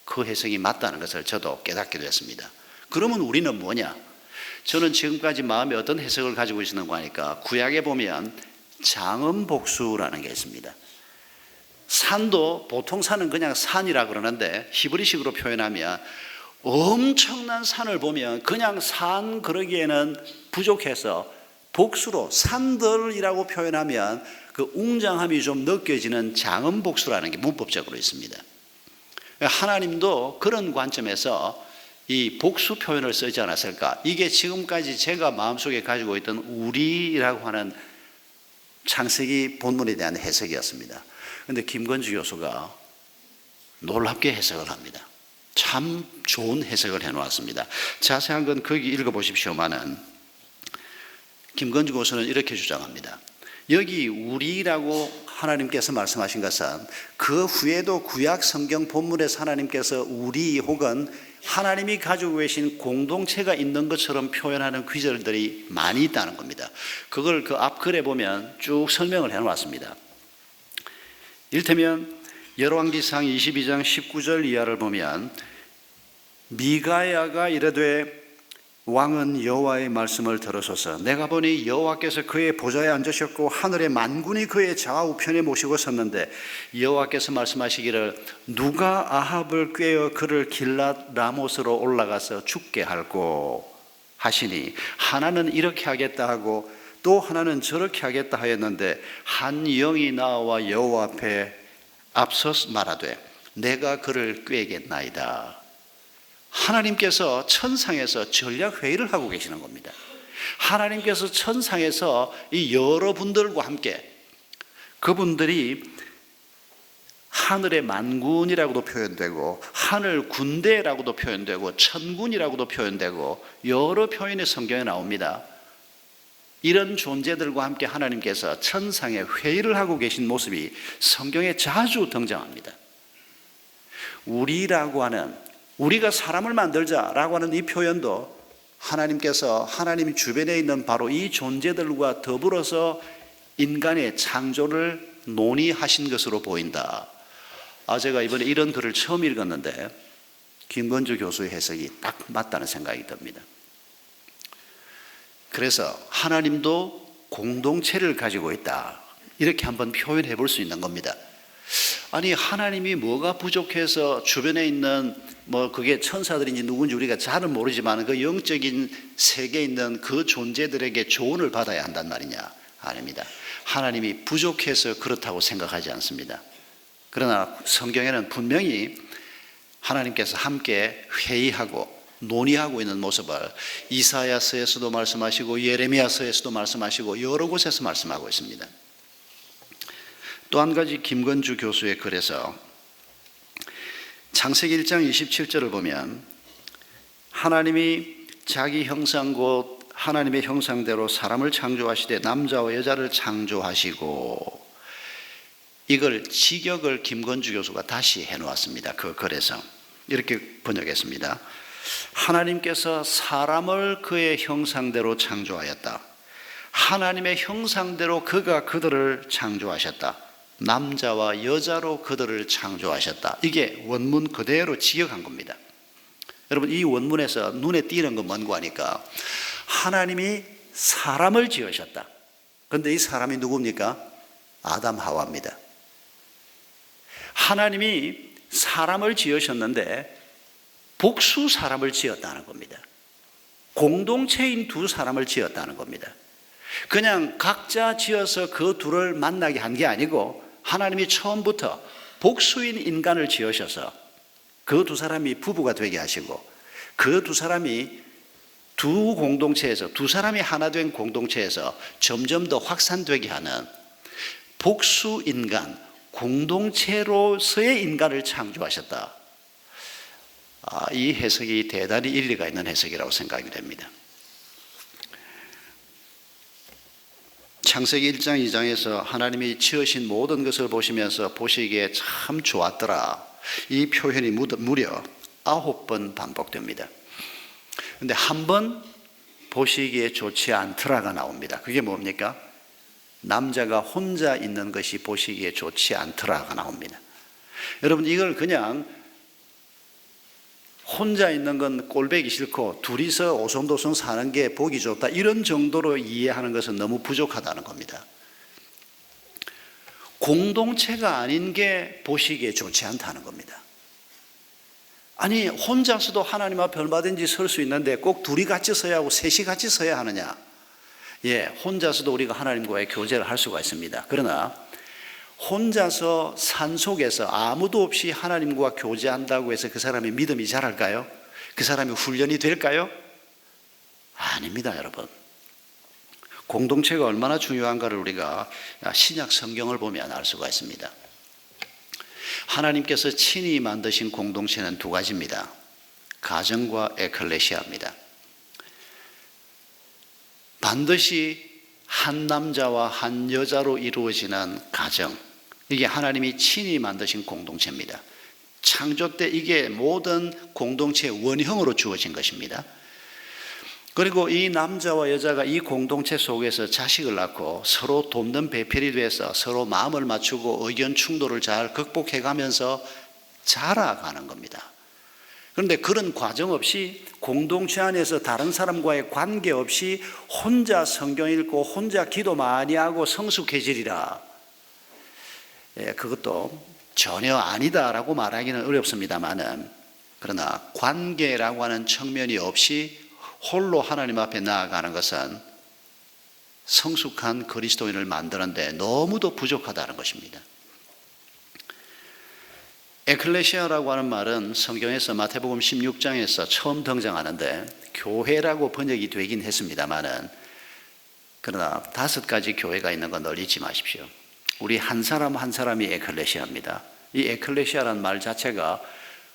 그 해석이 맞다는 것을 저도 깨닫게 됐습니다. 그러면 우리는 뭐냐? 저는 지금까지 마음에 어떤 해석을 가지고 있는 거니까, 구약에 보면 장음복수라는 게 있습니다. 산도 보통 산은 그냥 산이라 그러는데 히브리식으로 표현하면 엄청난 산을 보면 그냥 산 그러기에는 부족해서 복수로 산들이라고 표현하면 그 웅장함이 좀 느껴지는 장음복수라는 게 문법적으로 있습니다. 하나님도 그런 관점에서 이 복수 표현을 쓰지 않았을까? 이게 지금까지 제가 마음속에 가지고 있던 우리라고 하는 창세기 본문에 대한 해석이었습니다. 그런데 김건주 교수가 놀랍게 해석을 합니다. 참 좋은 해석을 해놓았습니다. 자세한 건 거기 읽어보십시오만은 김건주 교수는 이렇게 주장합니다. 여기 우리라고 하나님께서 말씀하신 것은 그 후에도 구약 성경 본문에서 하나님께서 우리 혹은 하나님이 가지고 계신 공동체가 있는 것처럼 표현하는 구절들이 많이 있다는 겁니다. 그걸 그 앞 글에 보면 쭉 설명을 해놓았습니다. 이를테면 열왕기상 22장 19절 이하를 보면 미가야가 이르되 왕은 여호와의 말씀을 들으소서. 내가 보니 여호와께서 그의 보좌에 앉으셨고 하늘의 만군이 그의 좌우편에 모시고 섰는데 여호와께서 말씀하시기를 누가 아합을 꾀어 그를 길랏 라못으로 올라가서 죽게 할꼬 하시니 하나는 이렇게 하겠다 하고 또 하나는 저렇게 하겠다 하였는데 한 영이 나와 여호와 앞에 앞서 말하되 내가 그를 꾀겠나이다. 하나님께서 천상에서 전략회의를 하고 계시는 겁니다. 하나님께서 천상에서 이 여러분들과 함께 그분들이 하늘의 만군이라고도 표현되고 하늘 군대라고도 표현되고 천군이라고도 표현되고 여러 표현이 성경에 나옵니다. 이런 존재들과 함께 하나님께서 천상에 회의를 하고 계신 모습이 성경에 자주 등장합니다. 우리라고 하는 우리가 사람을 만들자라고 하는 이 표현도 하나님께서 하나님 주변에 있는 바로 이 존재들과 더불어서 인간의 창조를 논의하신 것으로 보인다. 제가 이번에 이런 글을 처음 읽었는데 김건주 교수의 해석이 딱 맞다는 생각이 듭니다. 그래서 하나님도 공동체를 가지고 있다. 이렇게 한번 표현해 볼 수 있는 겁니다. 아니 하나님이 뭐가 부족해서 주변에 있는 그게 천사들인지 누군지 우리가 잘은 모르지만 그 영적인 세계에 있는 그 존재들에게 조언을 받아야 한단 말이냐? 아닙니다. 하나님이 부족해서 그렇다고 생각하지 않습니다. 그러나 성경에는 분명히 하나님께서 함께 회의하고 논의하고 있는 모습을 이사야서에서도 말씀하시고 예레미야서에서도 말씀하시고 여러 곳에서 말씀하고 있습니다. 또 한 가지 김건주 교수의 글에서 창세기 1장 27절을 보면 하나님이 자기 형상 곧 하나님의 형상대로 사람을 창조하시되 남자와 여자를 창조하시고 이걸 직역을 김건주 교수가 다시 해놓았습니다. 그 글에서 이렇게 번역했습니다. 하나님께서 사람을 그의 형상대로 창조하였다. 하나님의 형상대로 그가 그들을 창조하셨다. 남자와 여자로 그들을 창조하셨다. 이게 원문 그대로 직역한 겁니다. 여러분 이 원문에서 눈에 띄는 건 뭔고 하니까 하나님이 사람을 지으셨다. 그런데 이 사람이 누굽니까? 아담 하와입니다. 하나님이 사람을 지으셨는데 복수 사람을 지었다는 겁니다. 공동체인 두 사람을 지었다는 겁니다. 그냥 각자 지어서 그 둘을 만나게 한 게 아니고 하나님이 처음부터 복수인 인간을 지으셔서 그 두 사람이 부부가 되게 하시고 그 두 사람이 두 공동체에서 두 사람이 하나 된 공동체에서 점점 더 확산되게 하는 복수 인간, 공동체로서의 인간을 창조하셨다. 이 해석이 대단히 일리가 있는 해석이라고 생각이 됩니다. 창세기 1장 2장에서 하나님이 지으신 모든 것을 보시면서 보시기에 참 좋았더라. 이 표현이 무려 9번 반복됩니다. 그런데 한 번 보시기에 좋지 않더라가 나옵니다. 그게 뭡니까? 남자가 혼자 있는 것이 보시기에 좋지 않더라가 나옵니다. 여러분 이걸 그냥 혼자 있는 건 꼴보기 싫고 둘이서 오손도손 사는 게 보기 좋다 이런 정도로 이해하는 것은 너무 부족하다는 겁니다. 공동체가 아닌 게 보시기에 좋지 않다는 겁니다. 아니 혼자서도 하나님 앞에 얼마든지 설 수 있는데 꼭 둘이 같이 서야 하고 셋이 같이 서야 하느냐? 혼자서도 우리가 하나님과의 교제를 할 수가 있습니다. 그러나 혼자서 산속에서 아무도 없이 하나님과 교제한다고 해서 그 사람이 믿음이 자랄까요? 그 사람이 훈련이 될까요? 아닙니다, 여러분. 공동체가 얼마나 중요한가를 우리가 신약 성경을 보면 알 수가 있습니다. 하나님께서 친히 만드신 공동체는 두 가지입니다. 가정과 에클레시아입니다. 반드시 한 남자와 한 여자로 이루어지는 가정, 이게 하나님이 친히 만드신 공동체입니다. 창조 때 이게 모든 공동체의 원형으로 주어진 것입니다. 그리고 이 남자와 여자가 이 공동체 속에서 자식을 낳고 서로 돕는 배필이 돼서 서로 마음을 맞추고 의견 충돌을 잘 극복해 가면서 자라가는 겁니다. 그런데 그런 과정 없이 공동체 안에서 다른 사람과의 관계 없이 혼자 성경 읽고 혼자 기도 많이 하고 성숙해지리라. 그것도 전혀 아니다라고 말하기는 어렵습니다만은, 그러나 관계라고 하는 측면이 없이 홀로 하나님 앞에 나아가는 것은 성숙한 그리스도인을 만드는데 너무도 부족하다는 것입니다. 에클레시아라고 하는 말은 성경에서 마태복음 16장에서 처음 등장하는데 교회라고 번역이 되긴 했습니다만은, 그러나 5가지 교회가 있는 건 널 잊지 마십시오. 우리 한 사람 한 사람이 에클레시아입니다. 이 에클레시아라는 말 자체가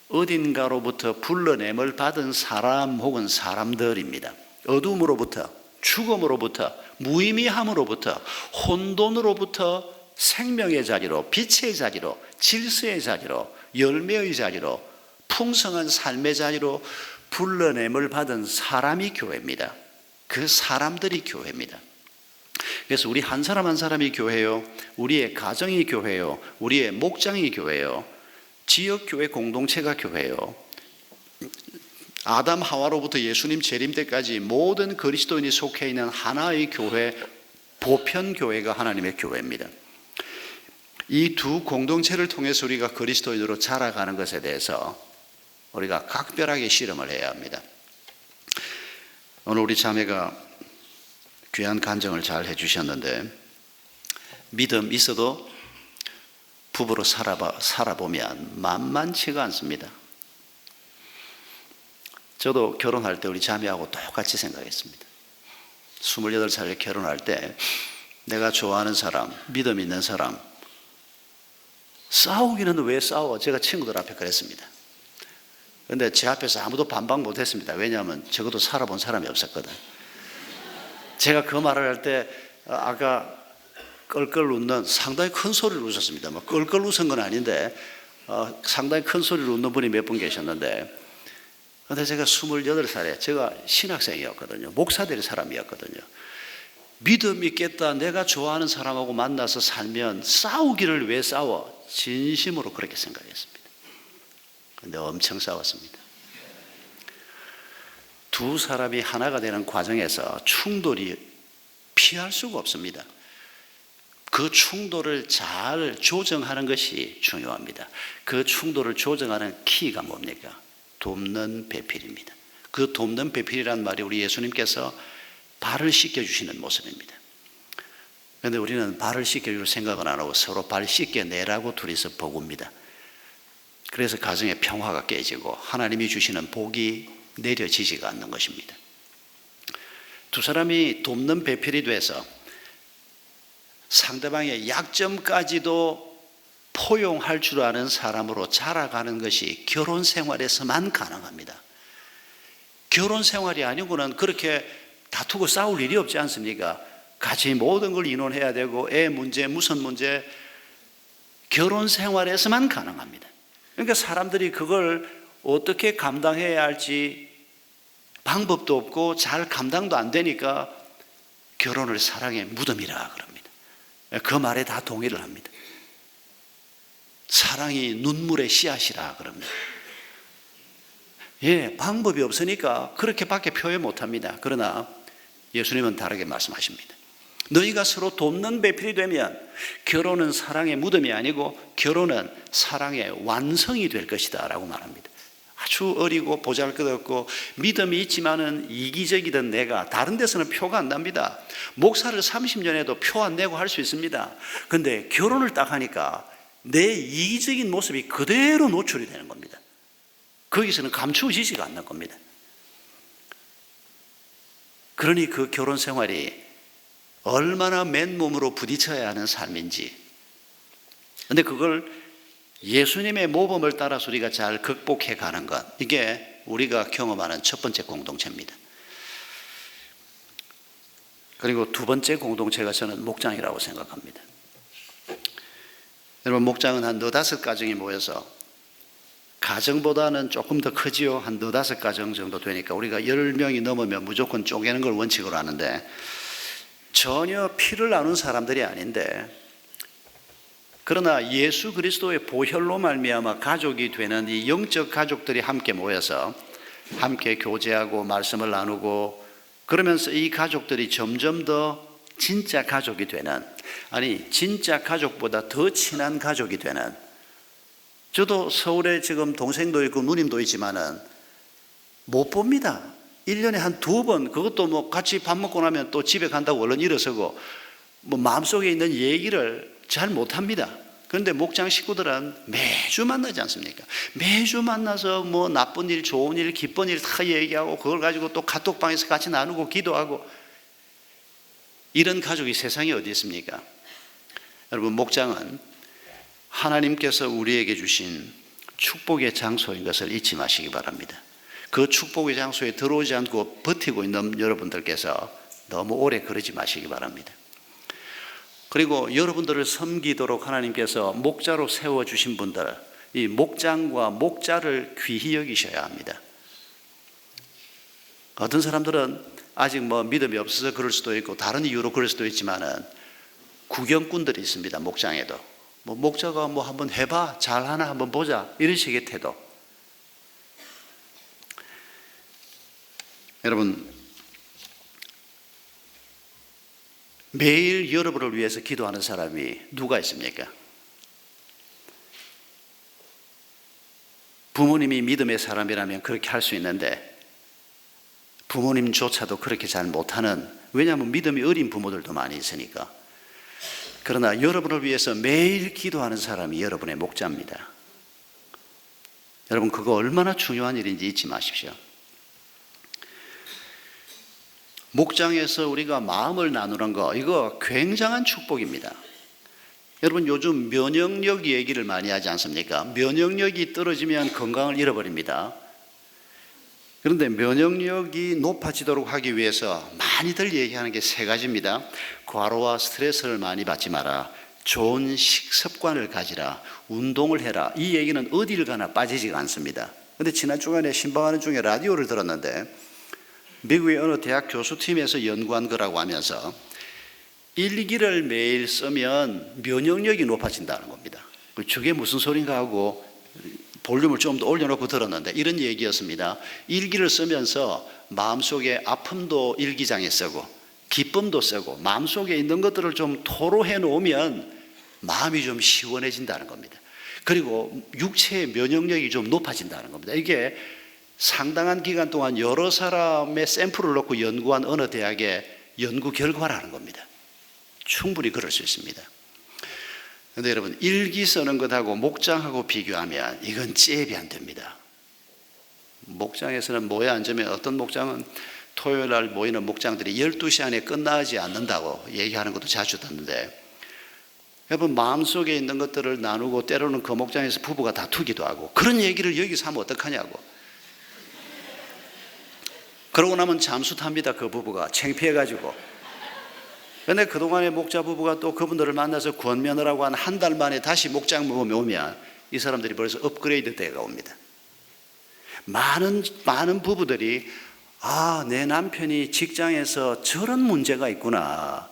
어딘가로부터 불러냄을 받은 사람 혹은 사람들입니다. 어둠으로부터, 죽음으로부터, 무의미함으로부터, 혼돈으로부터 생명의 자리로, 빛의 자리로, 질서의 자리로, 열매의 자리로, 풍성한 삶의 자리로 불러냄을 받은 사람이 교회입니다. 그 사람들이 교회입니다. 그래서 우리 한 사람 한 사람이 교회요, 우리의 가정이 교회요, 우리의 목장이 교회요, 지역교회 공동체가 교회요, 아담 하와로부터 예수님 재림 때까지 모든 그리스도인이 속해 있는 하나의 교회, 보편교회가 하나님의 교회입니다. 이 두 공동체를 통해서 우리가 그리스도인으로 자라가는 것에 대해서 우리가 각별하게 실험을 해야 합니다. 오늘 우리 자매가 귀한 간증을 잘 해주셨는데, 믿음 있어도 부부로 살아보면 만만치가 않습니다. 저도 결혼할 때 우리 자매하고 똑같이 생각했습니다. 28살에 결혼할 때 내가 좋아하는 사람, 믿음 있는 사람, 싸우기는 왜 싸워? 제가 친구들 앞에 그랬습니다. 그런데 제 앞에서 아무도 반박 못했습니다. 왜냐하면 적어도 살아본 사람이 없었거든. 제가 그 말을 할 때 아까 껄껄 웃는, 상당히 큰 소리로 웃었습니다. 뭐 껄껄 웃은 건 아닌데 상당히 큰 소리로 웃는 분이 몇 분 계셨는데, 그런데 제가 28살에 제가 신학생이었거든요. 목사 될 사람이었거든요. 믿음 있겠다, 내가 좋아하는 사람하고 만나서 살면 싸우기를 왜 싸워? 진심으로 그렇게 생각했습니다. 그런데 엄청 싸웠습니다. 두 사람이 하나가 되는 과정에서 충돌이 피할 수가 없습니다. 그 충돌을 잘 조정하는 것이 중요합니다. 그 충돌을 조정하는 키가 뭡니까? 돕는 배필입니다. 그 돕는 배필이란 말이 우리 예수님께서 발을 씻겨주시는 모습입니다. 그런데 우리는 발을 씻겨줄 생각은 안 하고 서로 발 씻겨내라고 둘이서 버굽니다. 그래서 가정의 평화가 깨지고 하나님이 주시는 복이 내려지지가 않는 것입니다. 두 사람이 돕는 배필이 돼서 상대방의 약점까지도 포용할 줄 아는 사람으로 자라가는 것이 결혼 생활에서만 가능합니다. 결혼 생활이 아니고는 그렇게 다투고 싸울 일이 없지 않습니까? 같이 모든 걸 의논해야 되고, 애 문제, 무슨 문제, 결혼 생활에서만 가능합니다. 그러니까 사람들이 그걸 어떻게 감당해야 할지 방법도 없고 잘 감당도 안 되니까 결혼을 사랑의 무덤이라 그럽니다. 그 말에 다 동의를 합니다. 사랑이 눈물의 씨앗이라 그럽니다. 방법이 없으니까 그렇게밖에 표현 못합니다. 그러나 예수님은 다르게 말씀하십니다. 너희가 서로 돕는 배필이 되면 결혼은 사랑의 무덤이 아니고 결혼은 사랑의 완성이 될 것이다 라고 말합니다. 아주 어리고 보잘것없고 믿음이 있지만은 이기적이던 내가 다른 데서는 표가 안 납니다. 목사를 30년 해도 표 안 내고 할 수 있습니다. 그런데 결혼을 딱 하니까 내 이기적인 모습이 그대로 노출이 되는 겁니다. 거기서는 감추어지지가 않는 겁니다. 그러니 그 결혼 생활이 얼마나 맨몸으로 부딪혀야 하는 삶인지. 그런데 그걸 예수님의 모범을 따라서 우리가 잘 극복해 가는 것, 이게 우리가 경험하는 첫 번째 공동체입니다. 그리고 두 번째 공동체가 저는 목장이라고 생각합니다. 여러분, 목장은 한 4-5 가정이 모여서, 가정보다는 조금 더 크지요. 한 4-5 가정 정도 되니까 우리가 10명이 넘으면 무조건 쪼개는 걸 원칙으로 하는데, 전혀 피를 나눈 사람들이 아닌데, 그러나 예수 그리스도의 보혈로 말미암아 가족이 되는 이 영적 가족들이 함께 모여서 함께 교제하고 말씀을 나누고, 그러면서 이 가족들이 점점 더 진짜 가족이 되는, 아니 진짜 가족보다 더 친한 가족이 되는. 저도 서울에 지금 동생도 있고 누님도 있지만은 못 봅니다. 1년에 한 2번, 그것도 뭐 같이 밥 먹고 나면 또 집에 간다고 얼른 일어서고, 뭐 마음속에 있는 얘기를 잘 못합니다. 그런데 목장 식구들은 매주 만나지 않습니까? 매주 만나서 뭐 나쁜 일, 좋은 일, 기쁜 일 다 얘기하고, 그걸 가지고 또 카톡방에서 같이 나누고 기도하고, 이런 가족이 세상에 어디 있습니까? 여러분, 목장은 하나님께서 우리에게 주신 축복의 장소인 것을 잊지 마시기 바랍니다. 그 축복의 장소에 들어오지 않고 버티고 있는 여러분들께서 너무 오래 그러지 마시기 바랍니다. 그리고 여러분들을 섬기도록 하나님께서 목자로 세워주신 분들, 이 목장과 목자를 귀히 여기셔야 합니다. 어떤 사람들은 아직 뭐 믿음이 없어서 그럴 수도 있고 다른 이유로 그럴 수도 있지만은 구경꾼들이 있습니다. 목장에도. 뭐 목자가 뭐 한번 해봐, 잘하나 한번 보자, 이런 식의 태도. 여러분, 매일 여러분을 위해서 기도하는 사람이 누가 있습니까? 부모님이 믿음의 사람이라면 그렇게 할 수 있는데, 부모님조차도 그렇게 잘 못하는, 왜냐하면 믿음이 어린 부모들도 많이 있으니까. 그러나 여러분을 위해서 매일 기도하는 사람이 여러분의 목자입니다. 여러분, 그거 얼마나 중요한 일인지 잊지 마십시오. 목장에서 우리가 마음을 나누는 거, 이거 굉장한 축복입니다. 여러분, 요즘 면역력 얘기를 많이 하지 않습니까? 면역력이 떨어지면 건강을 잃어버립니다. 그런데 면역력이 높아지도록 하기 위해서 많이들 얘기하는 게 3가지입니다. 과로와 스트레스를 많이 받지 마라, 좋은 식습관을 가지라, 운동을 해라. 이 얘기는 어디를 가나 빠지지가 않습니다. 그런데 지난 주간에 신방하는 중에 라디오를 들었는데, 미국의 어느 대학 교수팀에서 연구한 거라고 하면서 일기를 매일 쓰면 면역력이 높아진다는 겁니다. 저게 무슨 소린가 하고 볼륨을 좀 더 올려놓고 들었는데, 이런 얘기였습니다. 일기를 쓰면서 마음속에 아픔도 일기장에 쓰고 기쁨도 쓰고 마음속에 있는 것들을 좀 토로해 놓으면 마음이 좀 시원해진다는 겁니다. 그리고 육체의 면역력이 좀 높아진다는 겁니다. 이게 상당한 기간 동안 여러 사람의 샘플을 놓고 연구한 어느 대학의 연구 결과라는 겁니다. 충분히 그럴 수 있습니다. 그런데 여러분, 일기 쓰는 것하고 목장하고 비교하면 이건 잽이 안 됩니다. 목장에서는 모여 앉으면, 어떤 목장은 토요일 날 모이는 목장들이 12시 안에 끝나지 않는다고 얘기하는 것도 자주 듣는데, 여러분, 마음속에 있는 것들을 나누고 때로는 그 목장에서 부부가 다투기도 하고, 그런 얘기를 여기서 하면 어떡하냐고. 그러고 나면 잠수 탑니다. 그 부부가 창피해가지고. 그런데 그동안의 목자 부부가 또 그분들을 만나서 권면을 하고 한 달 만에 다시 목장 모임에 오면 이 사람들이 벌써 업그레이드 때가 옵니다. 많은 부부들이, 아, 내 남편이 직장에서 저런 문제가 있구나,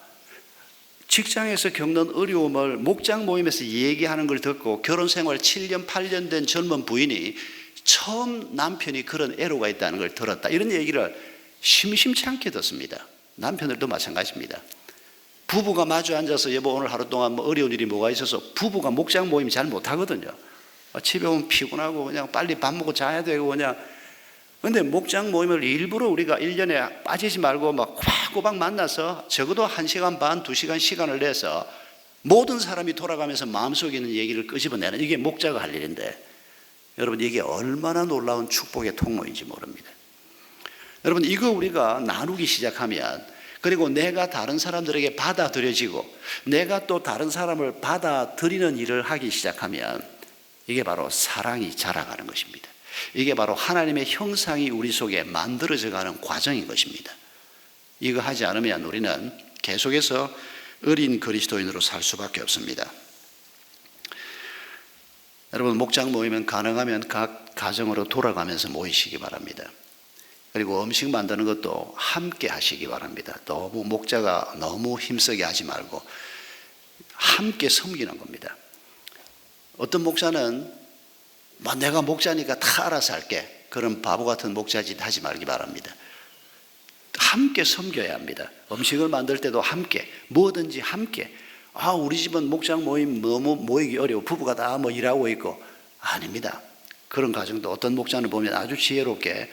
직장에서 겪는 어려움을 목장 모임에서 얘기하는 걸 듣고, 결혼 생활 7년 8년 된 젊은 부인이 처음 남편이 그런 애로가 있다는 걸 들었다, 이런 얘기를 심심치 않게 듣습니다. 남편들도 마찬가지입니다. 부부가 마주 앉아서 여보 오늘 하루 동안 뭐 어려운 일이 뭐가 있어서, 부부가 목장 모임 잘 못하거든요. 집에 오면 피곤하고 그냥 빨리 밥 먹고 자야 되고 그냥. 그런데 목장 모임을 일부러 우리가 1년에 빠지지 말고 막 꼬박꼬박 만나서 적어도 1시간 반, 2시간 시간을 내서 모든 사람이 돌아가면서 마음속에 있는 얘기를 끄집어내는, 이게 목자가 할 일인데, 여러분, 이게 얼마나 놀라운 축복의 통로인지 모릅니다. 여러분, 이거 우리가 나누기 시작하면, 그리고 내가 다른 사람들에게 받아들여지고 내가 또 다른 사람을 받아들이는 일을 하기 시작하면 이게 바로 사랑이 자라가는 것입니다. 이게 바로 하나님의 형상이 우리 속에 만들어져 가는 과정인 것입니다. 이거 하지 않으면 우리는 계속해서 어린 그리스도인으로 살 수밖에 없습니다. 여러분, 목장 모이면 가능하면 각 가정으로 돌아가면서 모이시기 바랍니다. 그리고 음식 만드는 것도 함께 하시기 바랍니다. 너무 목자가 너무 힘쓰게 하지 말고 함께 섬기는 겁니다. 어떤 목자는 내가 목자니까 다 알아서 할게, 그런 바보 같은 목자짓 하지 말기 바랍니다. 함께 섬겨야 합니다. 음식을 만들 때도 함께, 뭐든지 함께. 우리 집은 목장 모임 너무 모이기 어려워, 부부가 다 일하고 있고. 아닙니다. 그런 가정도 어떤 목자는 보면 아주 지혜롭게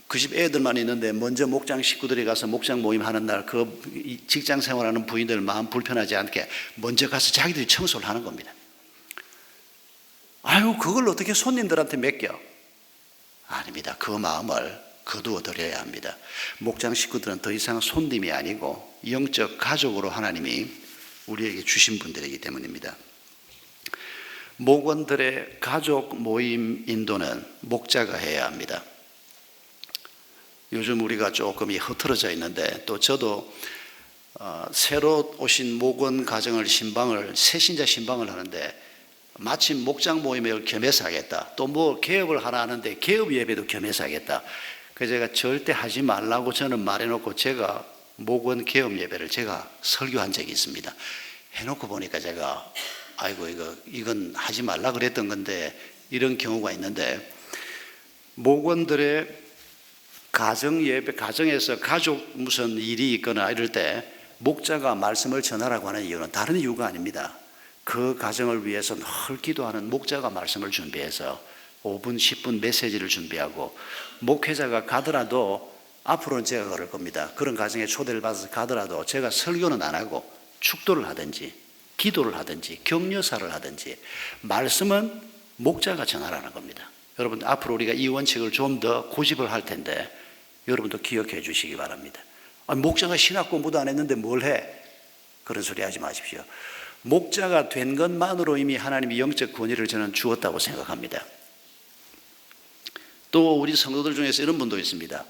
그 집 애들만 있는데 먼저 목장 식구들이 가서 목장 모임 하는 날 그 직장 생활하는 부인들 마음 불편하지 않게 먼저 가서 자기들이 청소를 하는 겁니다. 그걸 어떻게 손님들한테 맡겨? 아닙니다. 그 마음을 거두어 드려야 합니다. 목장 식구들은 더 이상 손님이 아니고 영적 가족으로 하나님이 우리에게 주신 분들이기 때문입니다. 목원들의 가족 모임 인도는 목자가 해야 합니다. 요즘 우리가 조금 흐트러져 있는데, 또 저도 새로 오신 목원 가정을 새신자 신방을 하는데 마침 목장 모임을 겸해서 하겠다, 또 개업을 하나 하는데 개업 예배도 겸해서 하겠다. 그래서 제가 절대 하지 말라고 저는 말해놓고 제가 목원 개업 예배를 제가 설교한 적이 있습니다. 해놓고 보니까 제가 이건 하지 말라 그랬던 건데, 이런 경우가 있는데, 목원들의 가정 예배, 가정에서 가족 무슨 일이 있거나 이럴 때 목자가 말씀을 전하라고 하는 이유는 다른 이유가 아닙니다. 그 가정을 위해서 늘 기도하는 목자가 말씀을 준비해서 5분, 10분 메시지를 준비하고, 목회자가 가더라도 앞으로는 제가 그럴 겁니다. 그런 가정에 초대를 받아서 가더라도 제가 설교는 안 하고 축도를 하든지 기도를 하든지 격려사를 하든지 말씀은 목자가 전하라는 겁니다. 여러분, 앞으로 우리가 이 원칙을 좀 더 고집을 할 텐데 여러분도 기억해 주시기 바랍니다. 목자가 신학 공부도 안 했는데 뭘 해? 그런 소리 하지 마십시오. 목자가 된 것만으로 이미 하나님이 영적 권위를 저는 주었다고 생각합니다. 또 우리 성도들 중에서 이런 분도 있습니다.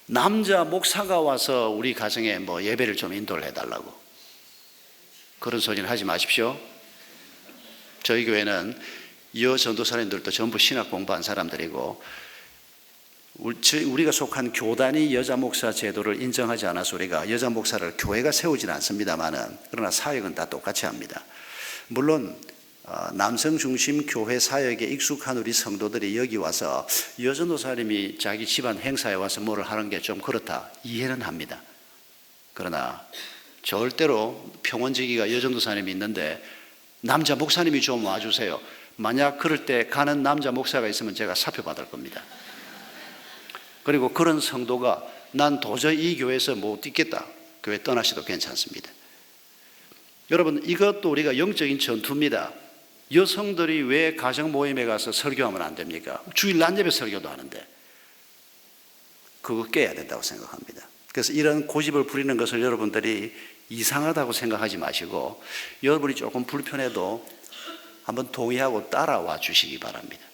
남자 목사가 와서 우리 가정에 예배를 좀 인도를 해달라고. 그런 소리는 하지 마십시오. 저희 교회는 전도사님들도 전부 신학 공부한 사람들이고, 우리가 속한 교단이 여자 목사 제도를 인정하지 않아서 우리가 여자 목사를 교회가 세우지는 않습니다만은, 그러나 사역은 다 똑같이 합니다. 물론 남성 중심 교회 사역에 익숙한 우리 성도들이 여기 와서 여전도사님이 자기 집안 행사에 와서 뭐를 하는 게 좀 그렇다, 이해는 합니다. 그러나 절대로 평원지기가 여전도사님이 있는데 남자 목사님이 좀 와주세요, 만약 그럴 때 가는 남자 목사가 있으면 제가 사표 받을 겁니다. 그리고 그런 성도가 난 도저히 이 교회에서 못 있겠다, 교회 떠나셔도 괜찮습니다. 여러분, 이것도 우리가 영적인 전투입니다. 여성들이 왜 가정 모임에 가서 설교하면 안 됩니까? 주일 낮 예배 설교도 하는데. 그거 깨야 된다고 생각합니다. 그래서 이런 고집을 부리는 것을 여러분들이 이상하다고 생각하지 마시고, 여러분이 조금 불편해도 한번 동의하고 따라와 주시기 바랍니다.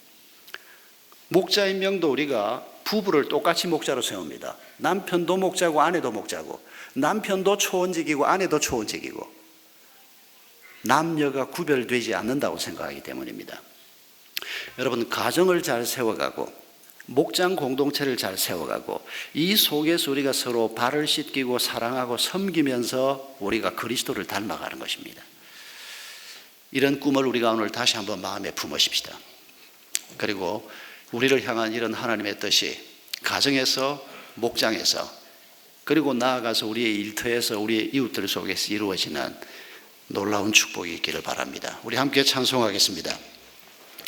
목자인 명도 우리가 부부를 똑같이 목자로 세웁니다. 남편도 목자고 아내도 목자고, 남편도 초원직이고 아내도 초원직이고, 남녀가 구별되지 않는다고 생각하기 때문입니다. 여러분, 가정을 잘 세워가고 목장 공동체를 잘 세워가고, 이 속에서 우리가 서로 발을 씻기고 사랑하고 섬기면서 우리가 그리스도를 닮아가는 것입니다. 이런 꿈을 우리가 오늘 다시 한번 마음에 품으십시다. 그리고 우리를 향한 이런 하나님의 뜻이 가정에서, 목장에서, 그리고 나아가서 우리의 일터에서, 우리의 이웃들 속에서 이루어지는 놀라운 축복이 있기를 바랍니다. 우리 함께 찬송하겠습니다.